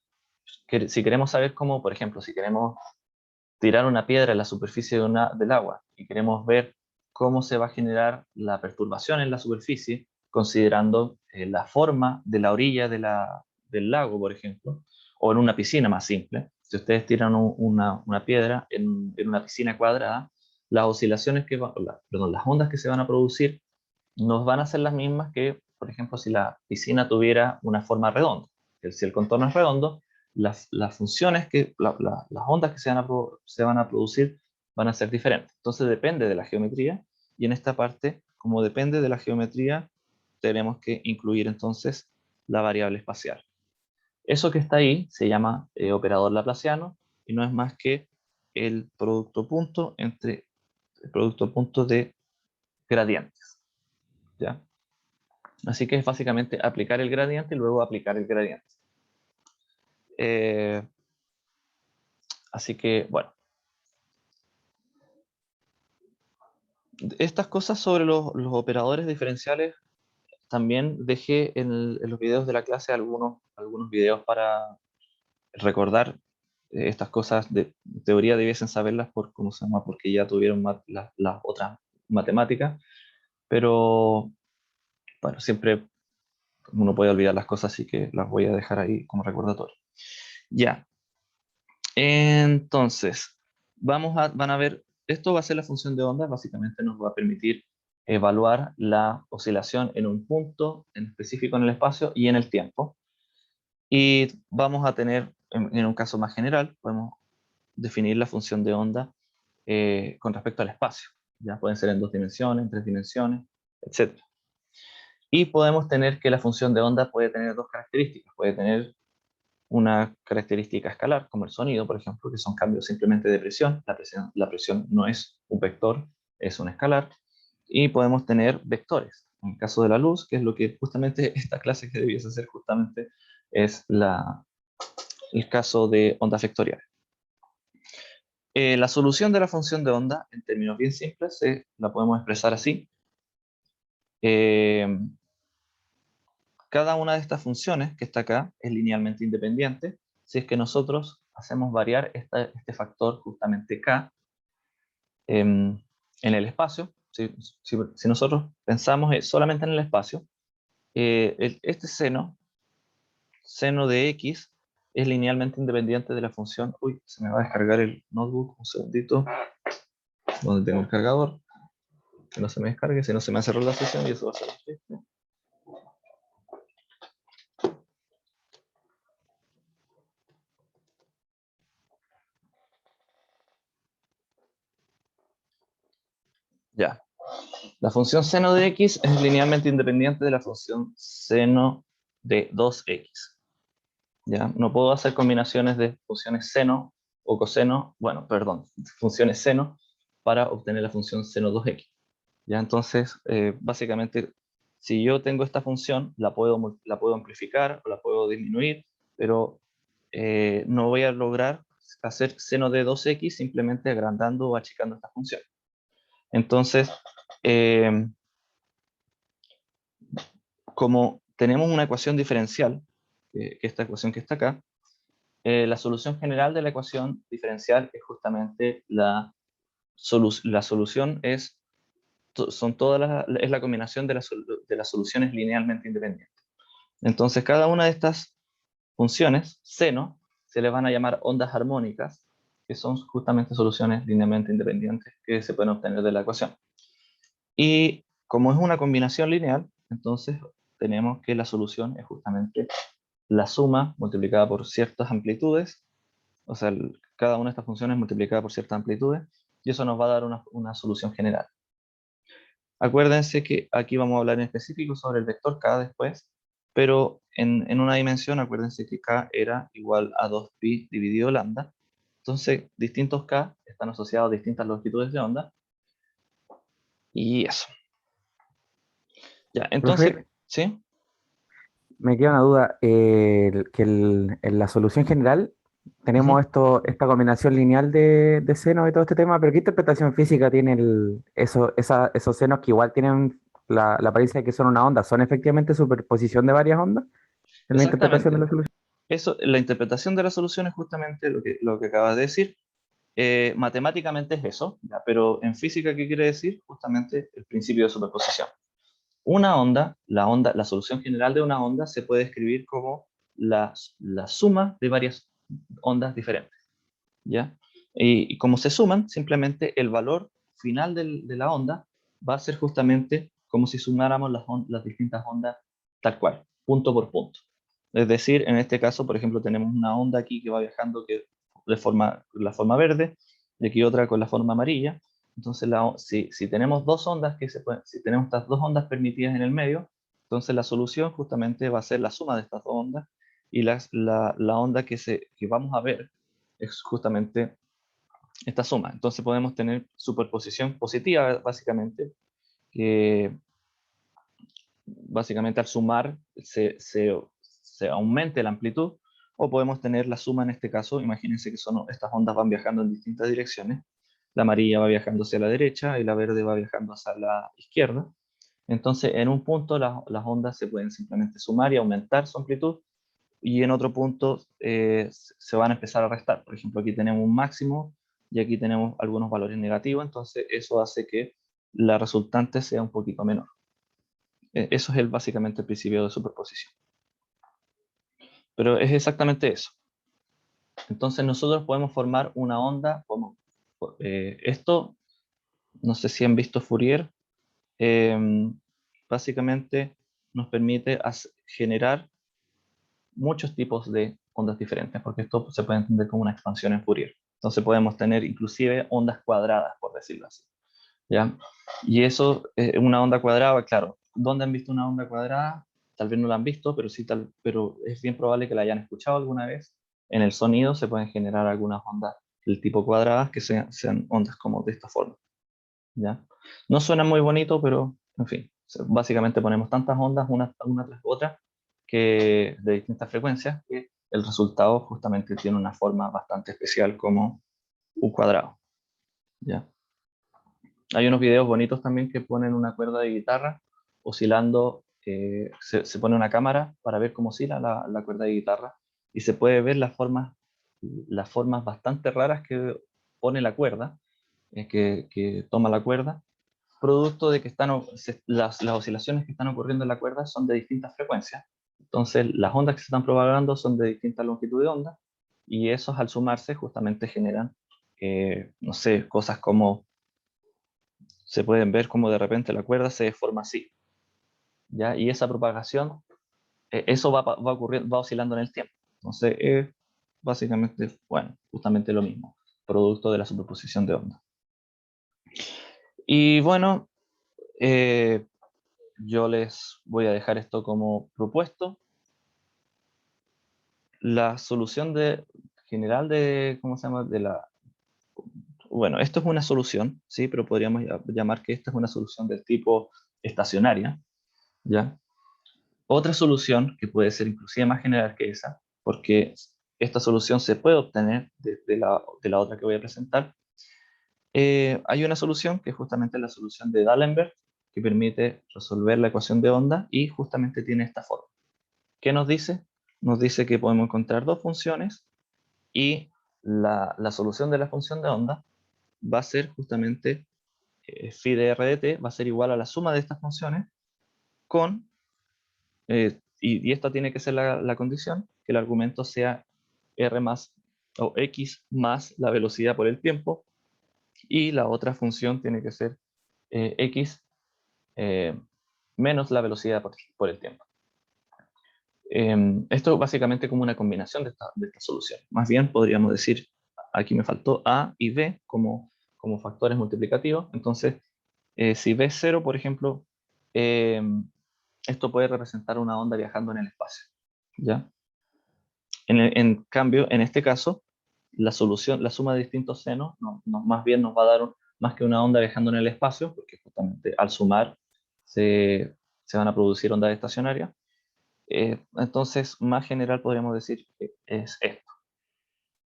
si queremos saber cómo, por ejemplo, si queremos tirar una piedra en la superficie del agua y queremos ver cómo se va a generar la perturbación en la superficie, considerando la forma de la orilla del lago, por ejemplo, o en una piscina más simple. Si ustedes tiran una piedra en una piscina cuadrada, las oscilaciones las ondas que se van a producir no van a ser las mismas que, por ejemplo, si la piscina tuviera una forma redonda. Si el contorno es redondo, las funciones las ondas que se van a producir van a ser diferentes. Entonces depende de la geometría, y en esta parte, como depende de la geometría, tenemos que incluir entonces la variable espacial. Eso que está ahí se llama operador laplaciano, y no es más que el producto punto de gradientes, ¿ya? Así que es básicamente aplicar el gradiente y luego aplicar el gradiente. Así que, bueno. Estas cosas sobre los operadores diferenciales, también dejé en los videos de la clase algunos videos para recordar estas cosas de teoría, debiesen saberlas ¿cómo se llama? Porque ya tuvieron las otras matemáticas, pero bueno, siempre uno puede olvidar las cosas, así que las voy a dejar ahí como recordatorio. Ya. Entonces, van a ver, esto va a ser la función de onda, básicamente nos va a permitir evaluar la oscilación en un punto en específico en el espacio y en el tiempo. Y vamos a tener, en un caso más general, podemos definir la función de onda con respecto al espacio. Ya pueden ser en 2 dimensiones, en 3 dimensiones, etc. Y podemos tener que la función de onda puede tener 2 características. Puede tener una característica escalar, como el sonido, por ejemplo, que son cambios simplemente de presión. La presión no es un vector, es un escalar. Y podemos tener vectores. En el caso de la luz, que es lo que justamente esta clase que debiese ser justamente, es el caso de ondas vectoriales. La solución de la función de onda, en términos bien simples, la podemos expresar así. Cada una de estas funciones que está acá es linealmente independiente si es que nosotros hacemos variar este factor justamente k en el espacio. Si nosotros pensamos solamente en el espacio, este seno de x, es linealmente independiente de la función. Uy, se me va a descargar el notebook, un segundito, donde tengo el cargador, que no se me descargue, si no se me hace cerrar la sesión y eso va a ser triste. Ya. La función seno de x es linealmente independiente de la función seno de 2x. ¿Ya? No puedo hacer combinaciones de funciones seno o coseno, bueno, perdón, funciones seno para obtener la función seno 2x. ¿Ya? Entonces, básicamente, si yo tengo esta función, la puedo amplificar o la puedo disminuir, pero no voy a lograr hacer seno de 2x simplemente agrandando o achicando esta función. Entonces, como tenemos una ecuación diferencial, que esta ecuación que está acá, la solución general de la ecuación diferencial es justamente la solución es la combinación de las soluciones linealmente independientes. Entonces, cada una de estas funciones, seno, se le van a llamar ondas armónicas, que son justamente soluciones linealmente independientes que se pueden obtener de la ecuación. Y como es una combinación lineal, entonces tenemos que la solución es justamente la suma multiplicada por ciertas amplitudes, o sea, cada una de estas funciones multiplicada por ciertas amplitudes, y eso nos va a dar una solución general. Acuérdense que aquí vamos a hablar en específico sobre el vector k después, pero en una dimensión, acuérdense que k era igual a 2pi dividido lambda. Entonces, distintos k están asociados a distintas longitudes de onda, y eso. Ya, entonces, Profe, ¿sí? me queda una duda, en la solución general tenemos esta combinación lineal de senos y todo este tema, pero ¿qué interpretación física tiene esos senos que igual tienen la apariencia de que son una onda? ¿Son efectivamente superposición de varias ondas en la interpretación de Exactamente. la solución? Eso, la interpretación de la solución es justamente lo que acabas de decir. Matemáticamente es eso, ¿ya? Pero en física, ¿qué quiere decir? Justamente el principio de superposición. Una onda, la solución general de una onda se puede escribir como la suma de varias ondas diferentes, ¿ya? Y como se suman, simplemente el valor final de la onda va a ser justamente como si sumáramos las distintas ondas tal cual, punto por punto. Es decir, en este caso, por ejemplo, tenemos una onda aquí que va viajando la forma verde, y aquí otra con la forma amarilla. Entonces, si tenemos dos ondas si tenemos estas dos ondas permitidas en el medio, entonces la solución justamente va a ser la suma de estas dos ondas, y la onda que vamos a ver es justamente esta suma. Entonces podemos tener superposición positiva, que básicamente al sumar se aumente la amplitud, o podemos tener la suma en este caso. Imagínense que estas ondas van viajando en distintas direcciones. La amarilla va viajando hacia la derecha y la verde va viajando hacia la izquierda. Entonces, en un punto las ondas se pueden simplemente sumar y aumentar su amplitud, y en otro punto se van a empezar a restar. Por ejemplo, aquí tenemos un máximo y aquí tenemos algunos valores negativos, entonces eso hace que la resultante sea un poquito menor. Eso es básicamente el principio de superposición. Pero es exactamente eso. Entonces nosotros podemos formar una onda como esto. No sé si han visto Fourier. Básicamente nos permite generar muchos tipos de ondas diferentes, porque esto se puede entender como una expansión en Fourier. Entonces podemos tener inclusive ondas cuadradas, por decirlo así, ¿ya? Y eso, una onda cuadrada, claro, ¿dónde han visto una onda cuadrada? tal vez no la han visto, pero sí pero es bien probable que la hayan escuchado alguna vez. En el sonido se pueden generar algunas ondas del tipo cuadradas que sean ondas como de esta forma, ¿ya? No suena muy bonito, pero en fin, básicamente ponemos tantas ondas una tras otra que de distintas frecuencias que el resultado justamente tiene una forma bastante especial como un cuadrado, ¿ya? Hay unos videos bonitos también que ponen una cuerda de guitarra oscilando, se pone una cámara para ver cómo oscila la cuerda de guitarra y se puede ver las formas bastante raras que pone la cuerda, que toma la cuerda, producto de que las oscilaciones que están ocurriendo en la cuerda son de distintas frecuencias. Entonces las ondas que se están propagando son de distinta longitud de onda y esos al sumarse justamente generan, no sé, cosas como se pueden ver como de repente la cuerda se deforma así, ¿ya? Y esa propagación, eso va ocurriendo, va oscilando en el tiempo. Entonces, básicamente, bueno, justamente lo mismo, producto de la superposición de ondas. Y bueno, yo les voy a dejar esto como propuesto. La solución general de, ¿cómo se llama? Bueno, esto es una solución, ¿sí? Pero podríamos llamar que esta es una solución del tipo estacionaria, ¿ya? Otra solución, que puede ser inclusive más general que esa, porque esta solución se puede obtener de la otra que voy a presentar, hay una solución que es justamente la solución de D'Alembert, que permite resolver la ecuación de onda y justamente tiene esta forma. ¿Qué nos dice? Nos dice que podemos encontrar dos funciones y la solución de la función de onda va a ser justamente phi de r de t va a ser igual a la suma de estas funciones con, y esta tiene que ser la condición, que el argumento sea r más o x más la velocidad por el tiempo, y la otra función tiene que ser x menos la velocidad por el tiempo. Esto es básicamente como una combinación de esta solución. Más bien podríamos decir, aquí me faltó a y b como factores multiplicativos. Entonces, si b es 0, por ejemplo, esto puede representar una onda viajando en el espacio, ¿ya? En cambio, en este caso, la suma de distintos senos más bien nos va a dar más que una onda viajando en el espacio, porque justamente al sumar se van a producir ondas estacionarias. Entonces, más general podríamos decir que es esto,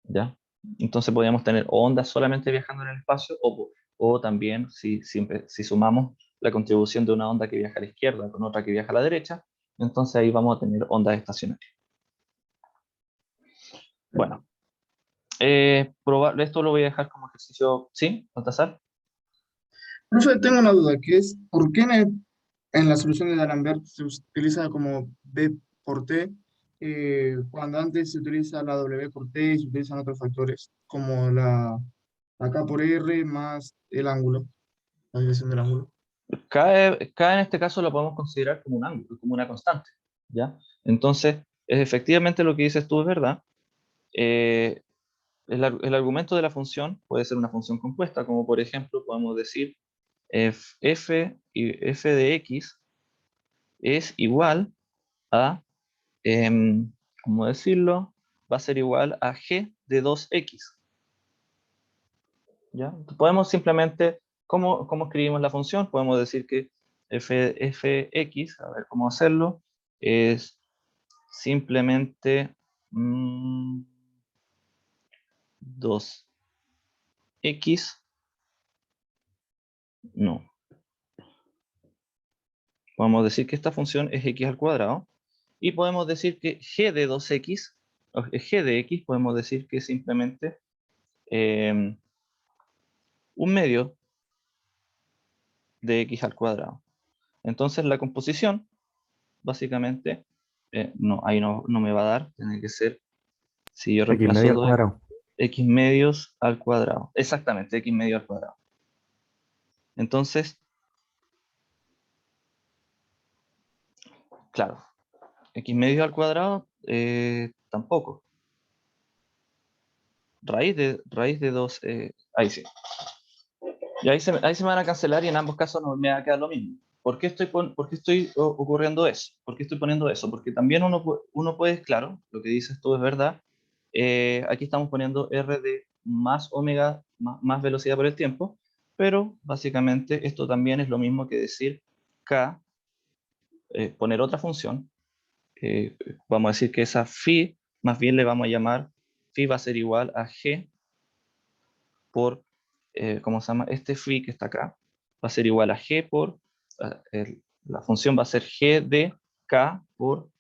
¿ya? Entonces podríamos tener ondas solamente viajando en el espacio o también si sumamos la contribución de una onda que viaja a la izquierda con otra que viaja a la derecha, entonces ahí vamos a tener ondas estacionarias. Bueno, esto lo voy a dejar como ejercicio, ¿sí? ¿Baltasar? Profe, tengo una duda, que es, ¿por qué en la solución de D'Alembert se utiliza como B por T, cuando antes se utiliza la W por T y se utilizan otros factores, como la K por R más el ángulo, la dirección del ángulo? K en este caso lo podemos considerar como un ángulo, como una constante, ¿ya? Entonces, efectivamente lo que dices tú es verdad. Eh, el argumento de la función puede ser una función compuesta, como por ejemplo podemos decir f de x es igual a, ¿cómo decirlo? Va a ser igual a g de 2x, ¿ya? Podemos simplemente, ¿cómo escribimos la función? Podemos decir que fx, a ver cómo hacerlo, es simplemente 2x, no. Podemos decir que esta función es x al cuadrado y podemos decir que g de 2x, o g de x, podemos decir que es simplemente un medio de x al cuadrado. Entonces la composición, básicamente, no, ahí no me va a dar, tiene que ser, si yo X medio reemplazo al cuadrado. x medios al cuadrado. Exactamente, x medio al cuadrado. Entonces, claro, x medio al cuadrado tampoco. Raíz de 2, ahí sí. Y ahí se me van a cancelar y en ambos casos no me va a quedar lo mismo. ¿Por qué estoy ocurriendo eso? ¿Por qué estoy poniendo eso? Porque también uno puede, claro, lo que dices tú es verdad. Aquí estamos poniendo R de más omega, más velocidad por el tiempo, pero básicamente esto también es lo mismo que decir K, poner otra función. Vamos a decir que esa phi, más bien le vamos a llamar, phi va a ser igual a G por, ¿cómo se llama? Este phi que está acá va a ser igual a G por, la función va a ser G de K por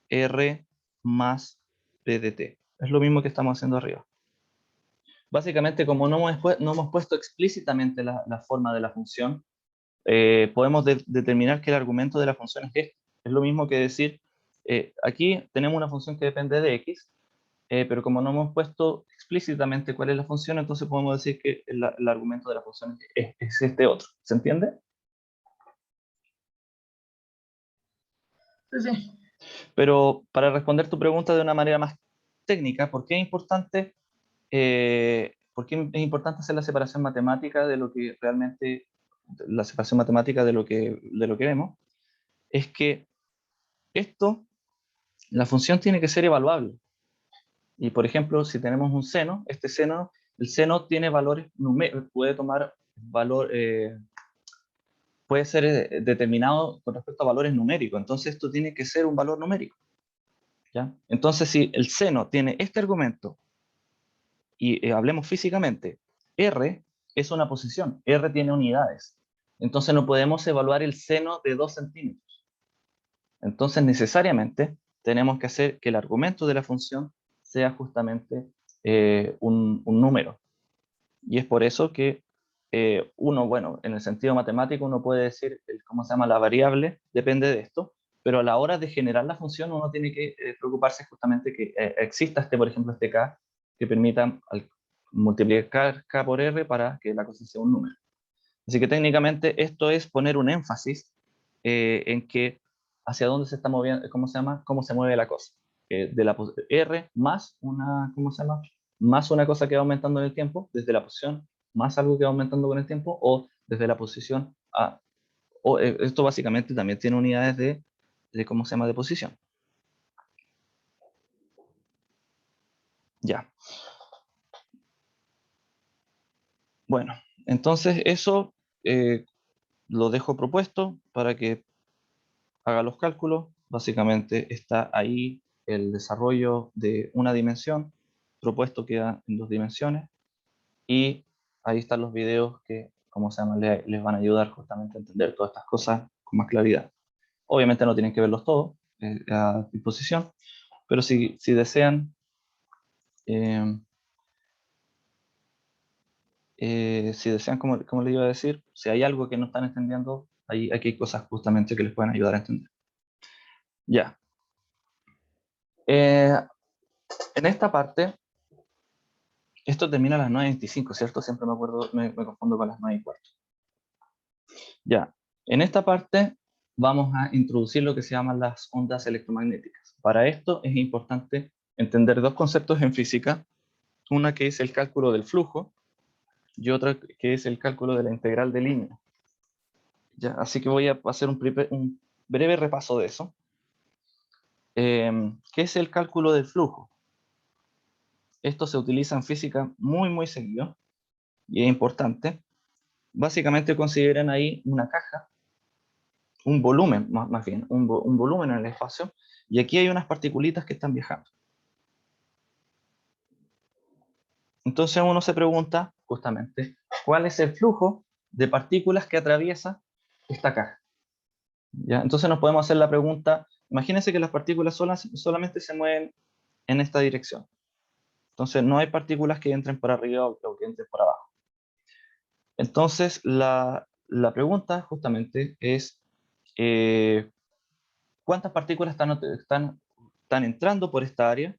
R más P de T. Es lo mismo que estamos haciendo arriba. Básicamente, como no hemos puesto explícitamente la forma de la función, podemos determinar que el argumento de la función es este. Es lo mismo que decir, aquí tenemos una función que depende de x, pero como no hemos puesto explícitamente cuál es la función, entonces podemos decir que el argumento de la función es este otro. ¿Se entiende? Sí, sí. Pero para responder tu pregunta de una manera más técnica, ¿por qué es importante hacer la separación matemática de lo que realmente, la separación matemática de lo que vemos? Es que la función tiene que ser evaluable. Y por ejemplo, si tenemos un seno, el seno tiene valores numéricos, puede ser determinado con respecto a valores numéricos. Entonces esto tiene que ser un valor numérico, ¿ya? Entonces si el seno tiene este argumento, y hablemos físicamente, R es una posición, R tiene unidades. Entonces no podemos evaluar el seno de 2 centímetros. Entonces necesariamente tenemos que hacer que el argumento de la función sea justamente un número. Y es por eso que bueno, en el sentido matemático uno puede decir, ¿cómo se llama? La variable depende de esto, pero a la hora de generar la función uno tiene que preocuparse justamente que exista por ejemplo, este K que permita multiplicar K por R para que la cosa sea un número. Así que técnicamente esto es poner un énfasis en que hacia dónde se está moviendo, ¿cómo se llama? Cómo se mueve la cosa. De la R más una, ¿cómo se llama? Más una cosa que va aumentando en el tiempo, desde la posición, más algo que va aumentando con el tiempo, o desde la posición a, esto básicamente también tiene unidades de ¿cómo se llama? De posición. Ya. Bueno, entonces eso lo dejo propuesto para que haga los cálculos. Básicamente está ahí el desarrollo de una dimensión, propuesto queda en 2 dimensiones, y ahí están los videos que, como se llama, les van a ayudar justamente a entender todas estas cosas con más claridad. Obviamente no tienen que verlos todos a disposición, pero si desean, como les iba a decir, si hay algo que no están entendiendo, aquí hay cosas justamente que les pueden ayudar a entender. Ya. En esta parte, esto termina a las 9:25, ¿cierto? Siempre me acuerdo, me confundo con las 9:15. Ya, en esta parte vamos a introducir lo que se llaman las ondas electromagnéticas. Para esto es importante entender 2 conceptos en física, una que es el cálculo del flujo y otra que es el cálculo de la integral de línea. Ya, así que voy a hacer un breve repaso de eso. ¿Qué es el cálculo del flujo? Esto se utiliza en física muy seguido y es importante. Básicamente consideren ahí una caja, un volumen, más bien, un volumen en el espacio, y aquí hay unas particulitas que están viajando. Entonces uno se pregunta, justamente, ¿cuál es el flujo de partículas que atraviesa esta caja? ¿Ya? Entonces nos podemos hacer la pregunta, imagínense que las partículas solamente se mueven en esta dirección. Entonces no hay partículas que entren por arriba o que entren por abajo. Entonces la pregunta justamente es, ¿cuántas partículas están entrando por esta área?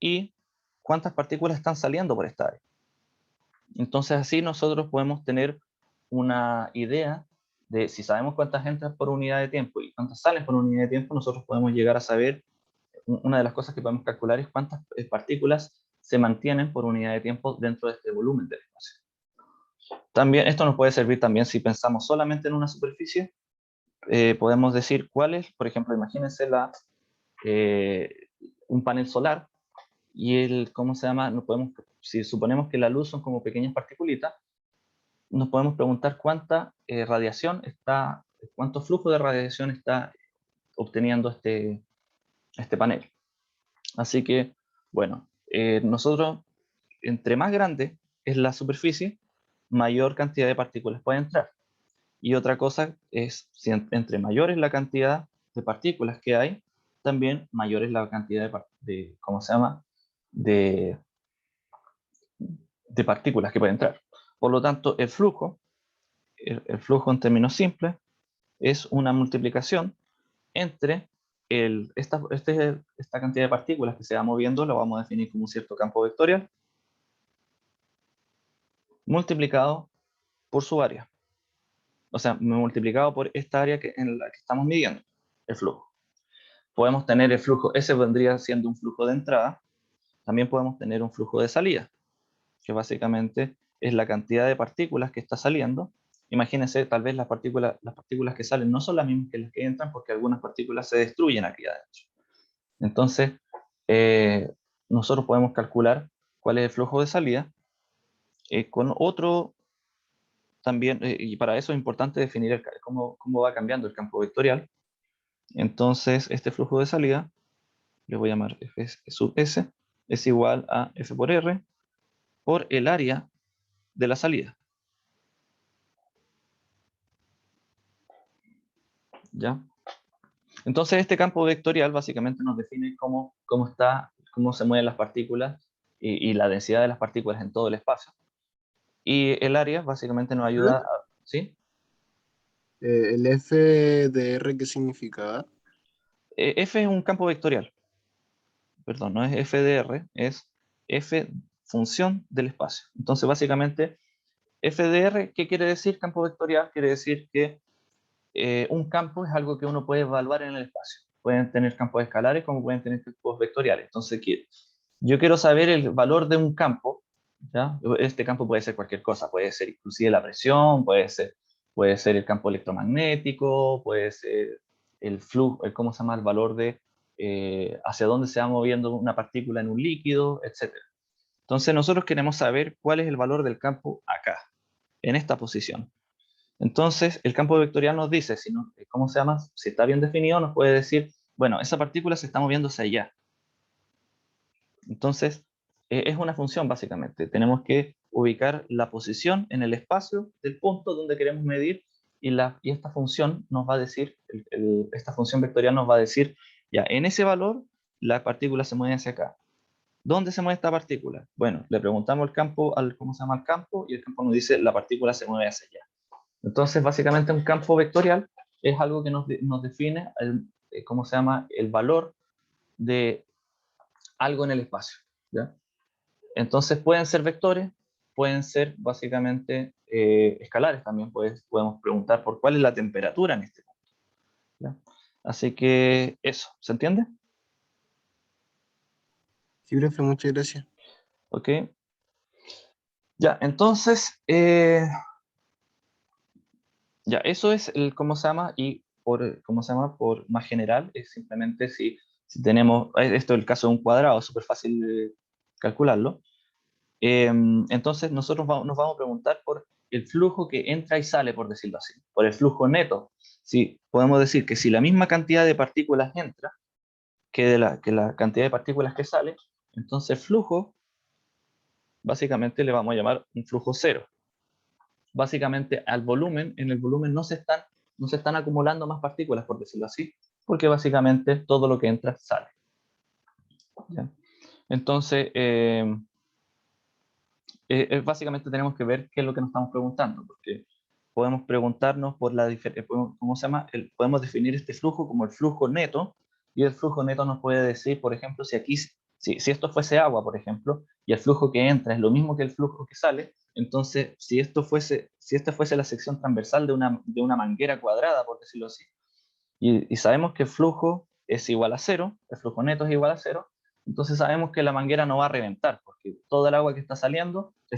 ¿Y cuántas partículas están saliendo por esta área? Entonces así nosotros podemos tener una idea de si sabemos cuántas entran por unidad de tiempo y cuántas salen por unidad de tiempo, nosotros podemos llegar a saber, una de las cosas que podemos calcular es cuántas partículas se mantienen por unidad de tiempo dentro de este volumen del espacio. También, esto nos puede servir también si pensamos solamente en una superficie. Podemos decir cuál es, por ejemplo, imagínense un panel solar y ¿cómo se llama? Si suponemos que la luz son como pequeñas particulitas, nos podemos preguntar cuánto flujo de radiación está obteniendo este panel. Así que, bueno, nosotros, entre más grande es la superficie, mayor cantidad de partículas puede entrar. Y otra cosa es, si entre mayor es la cantidad de partículas que hay, también mayor es la cantidad ¿cómo se llama? De partículas que pueden entrar. Por lo tanto, el flujo en términos simples es una multiplicación entre esta cantidad de partículas que se va moviendo, lo vamos a definir como un cierto campo vectorial, multiplicado por su área. O sea, multiplicado por esta área en la que estamos midiendo, el flujo. Podemos tener el flujo, ese vendría siendo un flujo de entrada, también podemos tener un flujo de salida, que básicamente es la cantidad de partículas que está saliendo. Imagínense, tal vez las partículas que salen no son las mismas que las que entran, porque algunas partículas se destruyen aquí adentro. Entonces, nosotros podemos calcular cuál es el flujo de salida con otro también, y para eso es importante definir cómo va cambiando el campo vectorial. Entonces, este flujo de salida, le voy a llamar F sub S, es igual a F por R por el área de la salida. ¿Ya? Entonces, este campo vectorial básicamente nos define cómo se mueven las partículas y la densidad de las partículas en todo el espacio. Y el área básicamente nos ayuda a... ¿Sí? ¿El F de R qué significa? F es un campo vectorial. Perdón, no es F de R, es F función del espacio. Entonces, básicamente, F de R, ¿qué quiere decir campo vectorial? Quiere decir que un campo es algo que uno puede evaluar en el espacio. Pueden tener campos escalares como pueden tener campos vectoriales. Entonces, yo quiero saber el valor de un campo, ¿ya? Este campo puede ser cualquier cosa, puede ser inclusive la presión, puede ser el campo electromagnético, puede ser el flujo, ¿cómo se llama? El valor de hacia dónde se va moviendo una partícula en un líquido, etc. Entonces, nosotros queremos saber cuál es el valor del campo acá, en esta posición. Entonces, el campo vectorial nos dice, ¿cómo se llama? Si está bien definido, nos puede decir, bueno, esa partícula se está moviendo hacia allá. Entonces, es una función básicamente. Tenemos que ubicar la posición en el espacio del punto donde queremos medir y esta función nos va a decir, esta función vectorial nos va a decir, ya, en ese valor, la partícula se mueve hacia acá. ¿Dónde se mueve esta partícula? Bueno, le preguntamos ¿cómo se llama el campo? Y el campo nos dice, la partícula se mueve hacia allá. Entonces, básicamente un campo vectorial es algo que nos define ¿cómo se llama? El valor de algo en el espacio, ¿ya? Entonces pueden ser vectores, pueden ser básicamente escalares también, podemos preguntar por cuál es la temperatura en este punto, ¿ya? Así que eso, ¿se entiende? Sí, profe, muchas gracias. Ok. Ya, entonces, ya, eso es ¿cómo se llama? Y ¿cómo se llama? Por más general, es simplemente si tenemos, esto es el caso de un cuadrado, es súper fácil de calcularlo. Entonces nosotros nos vamos a preguntar por el flujo que entra y sale, por decirlo así, por el flujo neto. Sí, podemos decir que si la misma cantidad de partículas entra que la cantidad de partículas que sale, entonces el flujo, básicamente le vamos a llamar un flujo cero. Básicamente en el volumen no se están acumulando más partículas, por decirlo así, porque básicamente todo lo que entra sale. ¿Ya? Entonces, básicamente tenemos que ver qué es lo que nos estamos preguntando, porque podemos preguntarnos por la diferencia, ¿cómo se llama? Podemos definir este flujo como el flujo neto, y el flujo neto nos puede decir, por ejemplo, si esto fuese agua, por ejemplo, y el flujo que entra es lo mismo que el flujo que sale, entonces si esta fuese la sección transversal de una manguera cuadrada, por decirlo así, y sabemos que el flujo es igual a cero, el flujo neto es igual a cero, entonces sabemos que la manguera no va a reventar, porque toda el agua que está saliendo, que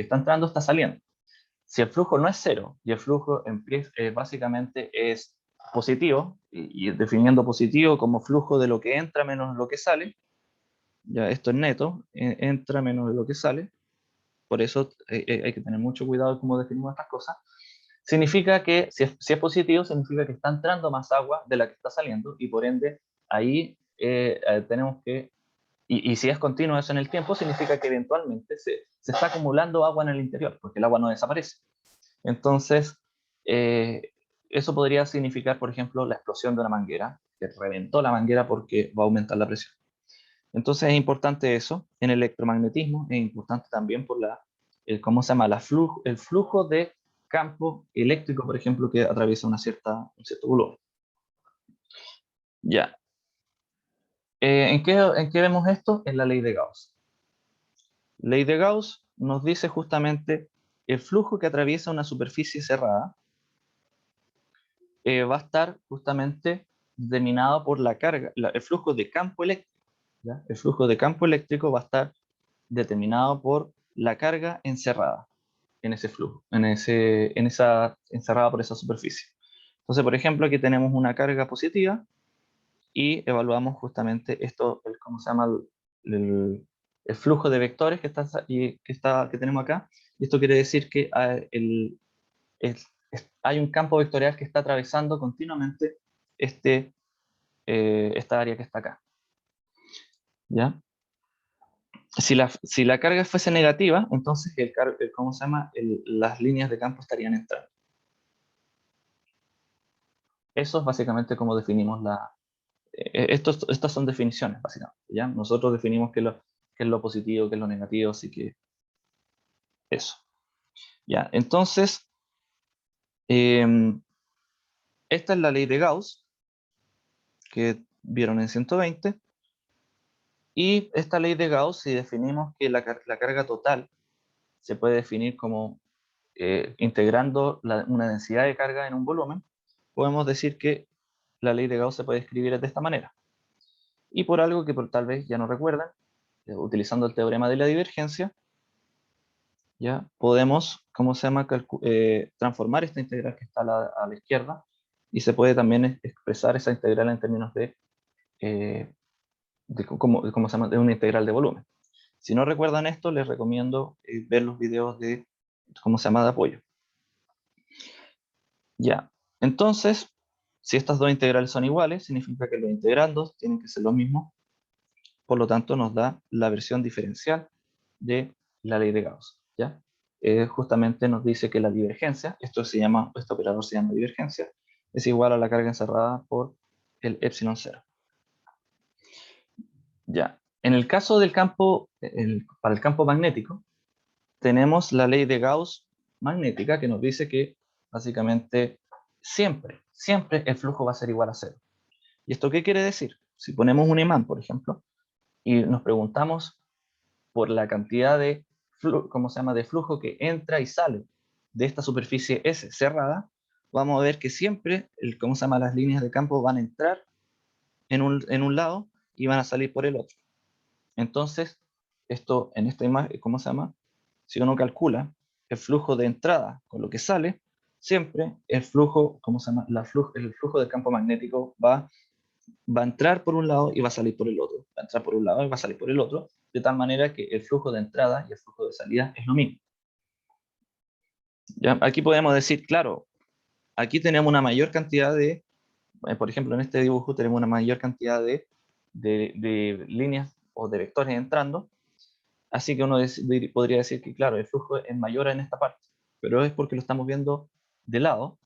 está entrando, está saliendo. Si el flujo no es cero y el flujo básicamente es positivo, y definiendo positivo como flujo de lo que entra menos lo que sale, ya esto es neto, entra menos de lo que sale, por eso hay que tener mucho cuidado de cómo definimos estas cosas. Significa que, si es positivo, significa que está entrando más agua de la que está saliendo, y por ende, ahí tenemos que, y si es continuo eso en el tiempo, significa que eventualmente se está acumulando agua en el interior, porque el agua no desaparece. Entonces, eso podría significar, por ejemplo, la explosión de una manguera, que reventó la manguera porque va a aumentar la presión. Entonces es importante eso. En el electromagnetismo es importante también por ¿cómo se llama? El flujo de campo eléctrico, por ejemplo, que atraviesa un cierto volumen. Ya. ¿En qué vemos esto? En la ley de Gauss. Ley de Gauss nos dice justamente el flujo que atraviesa una superficie cerrada va a estar justamente determinado por la carga, el flujo de campo eléctrico. ¿Ya? El flujo de campo eléctrico va a estar determinado por la carga encerrada en ese flujo, encerrada por esa superficie. Entonces, por ejemplo, aquí tenemos una carga positiva y evaluamos justamente esto, ¿cómo se llama? El flujo de vectores que tenemos acá. Y esto quiere decir que hay un campo vectorial que está atravesando continuamente esta área que está acá. ¿Ya? Si la carga fuese negativa, entonces ¿cómo se llama? Las líneas de campo estarían entrando. Eso es básicamente como definimos estas son definiciones, básicamente. ¿Ya? Nosotros definimos qué es lo positivo, qué es lo negativo, así que eso. ¿Ya? Entonces, esta es la ley de Gauss, que vieron en 120. Y esta ley de Gauss, si definimos que la carga total se puede definir como integrando una densidad de carga en un volumen, podemos decir que la ley de Gauss se puede escribir de esta manera. Y por algo que tal vez ya no recuerdan, utilizando el teorema de la divergencia, ya podemos, ¿cómo se llama? Transformar esta integral que está a la izquierda, y se puede también expresar esa integral en términos ¿cómo se llama? De una integral de volumen. Si no recuerdan esto, les recomiendo ver los videos de, ¿cómo se llama?, de apoyo. Ya, entonces, si estas dos integrales son iguales, significa que los integrandos tienen que ser los mismos. Por lo tanto, nos da la versión diferencial de la ley de Gauss. ¿Ya? Justamente nos dice que la divergencia, este operador se llama divergencia, es igual a la carga encerrada por el epsilon 0. Ya. En el caso del campo, para el campo magnético, tenemos la ley de Gauss magnética, que nos dice que básicamente siempre el flujo va a ser igual a cero. ¿Y esto qué quiere decir? Si ponemos un imán, por ejemplo, y nos preguntamos por la cantidad de ¿cómo se llama?, de flujo que entra y sale de esta superficie S cerrada, vamos a ver que siempre ¿cómo se llama?, las líneas de campo van a entrar en un lado y van a salir por el otro. Entonces, esto en esta imagen, ¿cómo se llama? Si uno calcula el flujo de entrada con lo que sale, siempre el flujo, ¿cómo se llama? El flujo del campo magnético va a entrar por un lado y va a salir por el otro. Va a entrar por un lado y va a salir por el otro, de tal manera que el flujo de entrada y el flujo de salida es lo mismo. ¿Ya? Aquí podemos decir, claro, aquí tenemos una mayor cantidad por ejemplo, en este dibujo tenemos una mayor cantidad de líneas o de vectores entrando, así que uno podría decir que, claro, el flujo es mayor en esta parte, pero es porque lo estamos viendo de lado,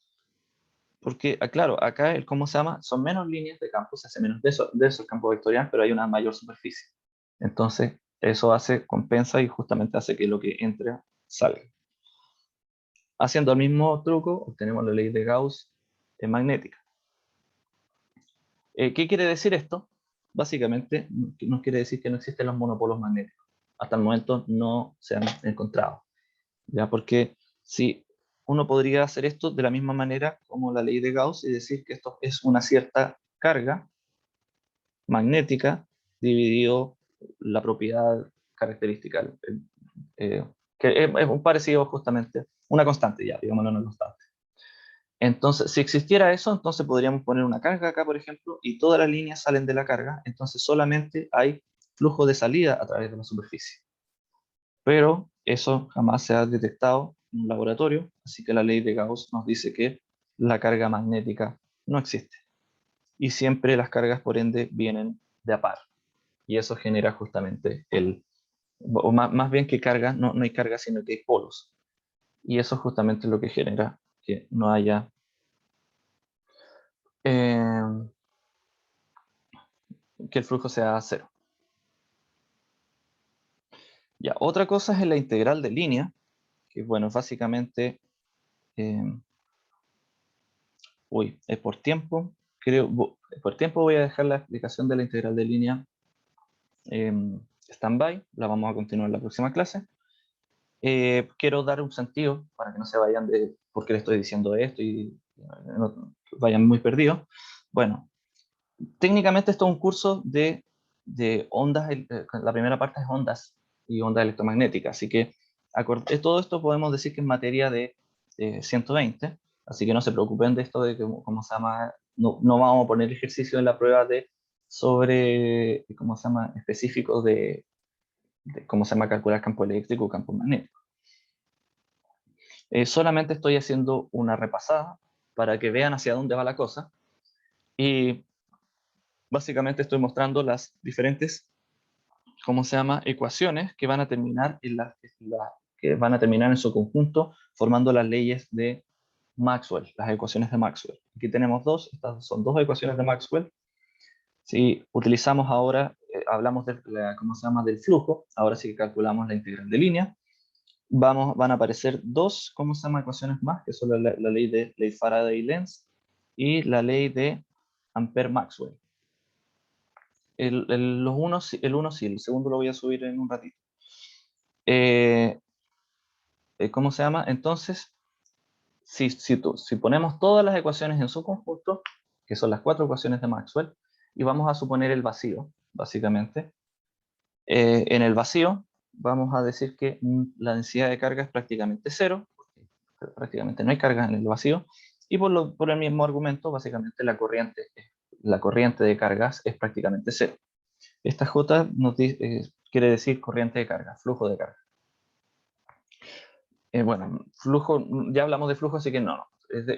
porque, claro, acá ¿cómo se llama? Son menos líneas de campo, se hace menos de esos campos vectoriales, pero hay una mayor superficie. Entonces, eso compensa y justamente hace que lo que entre salga. Haciendo el mismo truco, obtenemos la ley de Gauss en magnética. ¿Qué quiere decir esto? Básicamente, nos quiere decir que no existen los monopolos magnéticos. Hasta el momento no se han encontrado. ¿Ya? Porque si uno podría hacer esto de la misma manera como la ley de Gauss y decir que esto es una cierta carga magnética dividido la propiedad característica, que es un parecido justamente una constante ya, digámoslo una constante. Entonces, si existiera eso, entonces podríamos poner una carga acá, por ejemplo, y todas las líneas salen de la carga, entonces solamente hay flujo de salida a través de la superficie. Pero eso jamás se ha detectado en un laboratorio, así que la ley de Gauss nos dice que la carga magnética no existe. Y siempre las cargas, por ende, vienen de a par. Y eso genera justamente o más bien que carga, no hay carga, sino que hay polos. Y eso es justamente lo que genera que no haya que el flujo sea cero. Ya, otra cosa es la integral de línea, que bueno, básicamente, es por tiempo, por tiempo voy a dejar la explicación de la integral de línea stand-by, la vamos a continuar en la próxima clase. Quiero dar un sentido para que no se vayan de por qué le estoy diciendo esto y no vayan muy perdidos. Bueno, técnicamente esto es un curso de ondas, la primera parte es ondas y ondas electromagnéticas, así que todo esto podemos decir que es materia de 120, así que no se preocupen de esto de que, ¿cómo se llama? No vamos a poner ejercicio en la prueba sobre, ¿cómo se llama? Específicos de cómo se llama calcular campo eléctrico o campo magnético. Solamente estoy haciendo una repasada para que vean hacia dónde va la cosa y básicamente estoy mostrando las diferentes, ¿cómo se llama? Ecuaciones que van a terminar que van a terminar en su conjunto formando las leyes de Maxwell, las ecuaciones de Maxwell. Aquí tenemos dos, estas son dos ecuaciones de Maxwell. Si utilizamos ahora, hablamos ¿cómo se llama? Del flujo, ahora sí que calculamos la integral de línea. Van a aparecer dos, ¿cómo se llama? Ecuaciones más, que son la ley de Faraday-Lenz y la ley de Ampère-Maxwell. El uno sí, el segundo lo voy a subir en un ratito. ¿Cómo se llama? Entonces, si ponemos todas las ecuaciones en su conjunto, que son las cuatro ecuaciones de Maxwell, y vamos a suponer el vacío, básicamente, en el vacío vamos a decir que la densidad de carga es prácticamente cero, porque prácticamente no hay carga en el vacío, y por el mismo argumento, básicamente la corriente de cargas es prácticamente cero. Esta J quiere decir corriente de carga, flujo de carga. Bueno, flujo, ya hablamos de flujo, así que no.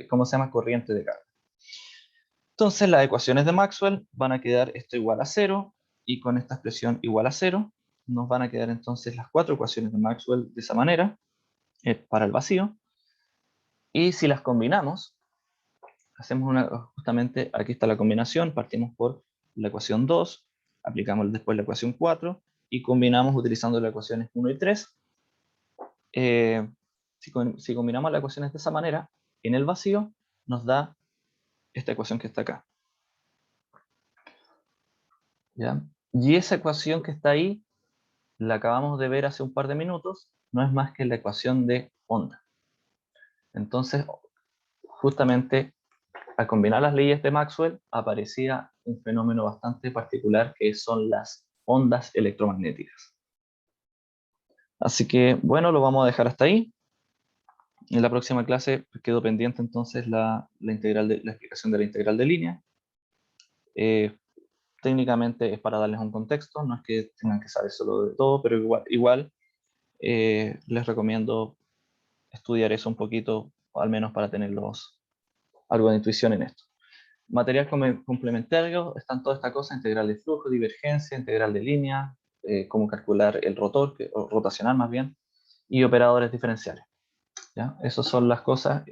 ¿Cómo se llama? Corriente de carga. Entonces las ecuaciones de Maxwell van a quedar esto igual a cero, y con esta expresión igual a cero, nos van a quedar entonces las cuatro ecuaciones de Maxwell de esa manera, para el vacío. Y si las combinamos, hacemos justamente, aquí está la combinación, partimos por la ecuación 2, aplicamos después la ecuación 4, y combinamos utilizando las ecuaciones 1 y 3. Si combinamos las ecuaciones de esa manera, en el vacío nos da esta ecuación que está acá. ¿Ya? Y esa ecuación que está ahí, la acabamos de ver hace un par de minutos, no es más que la ecuación de onda. Entonces, justamente al combinar las leyes de Maxwell, aparecía un fenómeno bastante particular que son las ondas electromagnéticas. Así que, bueno, lo vamos a dejar hasta ahí. En la próxima clase quedó pendiente entonces la explicación de la integral de línea. Técnicamente es para darles un contexto, no es que tengan que saber solo de todo, pero igual les recomiendo estudiar eso un poquito, al menos para tener algo de intuición en esto. Material complementario, están todas estas cosas, integral de flujo, divergencia, integral de línea, cómo calcular el rotor, o rotacional más bien, y operadores diferenciales. ¿Ya? Esas son las cosas.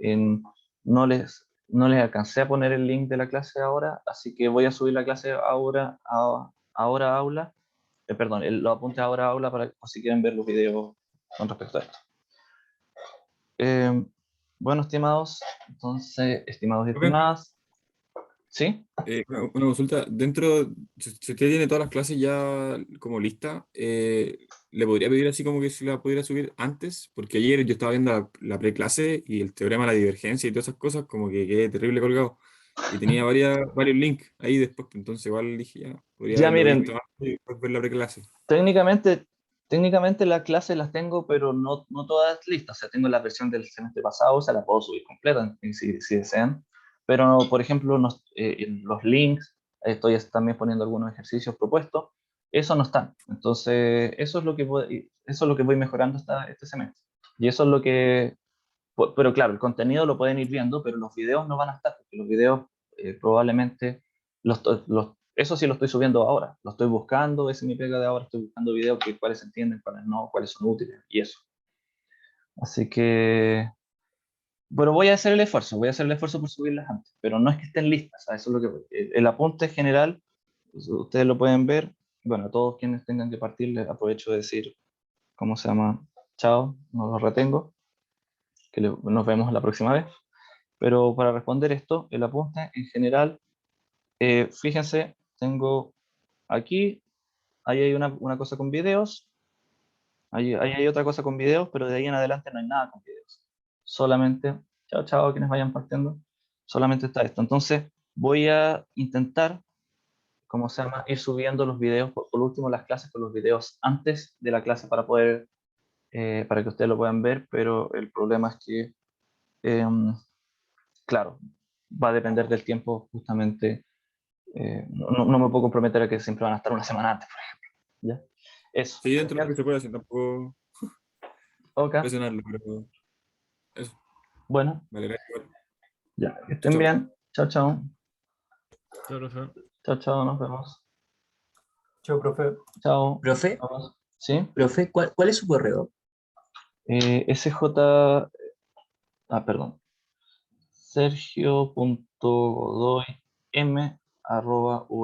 No les alcancé a poner el link de la clase ahora, así que voy a subir la clase ahora a aula, perdón, lo apunte ahora a aula para si quieren ver los videos con respecto a esto. Bueno, estimados, entonces, estimados y estimadas, ¿sí? Una consulta, si usted tiene todas las clases ya como lista, ¿le podría pedir así como que si la pudiera subir antes? Porque ayer yo estaba viendo la preclase y el teorema de la divergencia y todas esas cosas, como que quedé terrible colgado. Y tenía varios links ahí después, entonces igual dije ya, podría Ya haberlo miren, visto antes y después ver la preclase. técnicamente Técnicamente las clases las tengo, pero no todas listas. O sea, tengo la versión del semestre pasado, o sea, la puedo subir completa si desean. Pero, por ejemplo, en los links, estoy también poniendo algunos ejercicios propuestos, eso no están. Entonces, eso es lo que voy mejorando este semestre. Y eso es lo que... Pero claro, el contenido lo pueden ir viendo, pero los videos no van a estar, porque los videos probablemente eso sí lo estoy subiendo ahora, lo estoy buscando, esa es mi pega de ahora, estoy buscando videos cuáles se entienden, cuáles no, cuáles son útiles y eso. Así que, pero voy a hacer el esfuerzo por subirlas antes, pero no es que estén listas, ¿sabes? Eso es lo que voy. El apunte general, ustedes lo pueden ver, bueno, a todos quienes tengan que partir, les aprovecho de decir, ¿cómo se llama? Chao, no los retengo, nos vemos la próxima vez. Pero para responder esto, el apunte en general, fíjense, tengo aquí, ahí hay una cosa con videos, ahí hay otra cosa con videos, pero de ahí en adelante no hay nada con videos. Solamente, chao, chao, quienes vayan partiendo, solamente está esto. Entonces, voy a intentar, ¿cómo se llama? Ir subiendo los videos, por último las clases con los videos antes de la clase para que ustedes lo puedan ver, pero el problema es que, claro, va a depender del tiempo justamente. No me puedo comprometer a que siempre van a estar una semana antes, por ejemplo. ¿Ya? Eso. Sí, dentro de lo que se puede hacer, tampoco Ok. presionarlo, pero eso, Bueno, vale, gracias. ya. Que estén Chao. bien. Chao, chao. Chao, profe. Chao, chao. Nos vemos. Chao, profe. Chao. Profe, Vamos. ¿Sí? profe, ¿cuál es su correo? SJ. Perdón.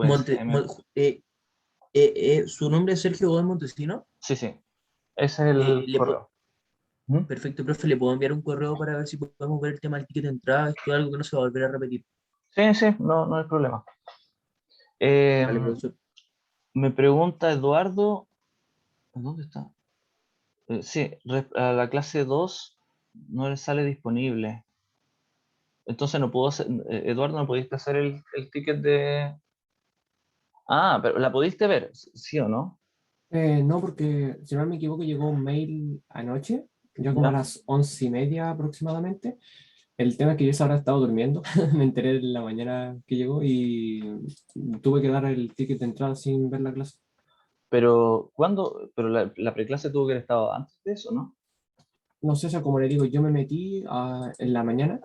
Monte, Sergio.godoym@usm. ¿Su nombre es Sergio Gómez Montesino? Sí, sí. Ese es el Le po- correo. ¿Mm? Perfecto, profe, le puedo enviar un correo para ver si podemos ver el tema del ticket de entrada. Esto es algo que no se va a volver a repetir. Sí, sí, no hay problema. Vale, profesor. Me pregunta Eduardo, ¿dónde está? Sí, a la clase 2 no le sale disponible. Entonces no puedo hacer, Eduardo, ¿no pudiste hacer el ticket de... Pero ¿la pudiste ver? ¿Sí o no? No, porque si no me equivoco, llegó un mail anoche, ya como a Ya. las 11:30 aproximadamente. El tema es que yo esa hora estaba durmiendo, me enteré en la mañana que llegó y tuve que dar el ticket de entrada sin ver la clase. Pero, ¿cuándo? Pero la preclase tuvo que haber estado antes de eso, ¿no? No sé, o sea, como le digo, yo me metí en la mañana,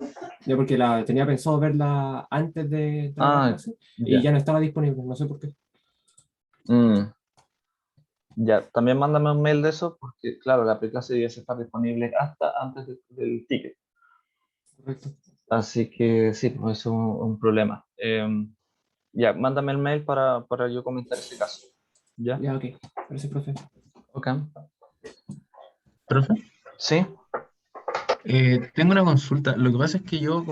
ya porque tenía pensado verla antes de entrar a la Ah, clase y ya. ya no estaba disponible, no sé por qué. Mm, ya, también mándame un mail de eso, porque claro, la preclase debe estar disponible hasta antes del ticket. Correcto. Así que sí, pues eso es un problema. Ya, mándame el mail para yo comentar ese caso. ¿Ya? Ya, ok. Gracias, profe. Ok. Profe, Sí. tengo una consulta. Lo que pasa es que yo,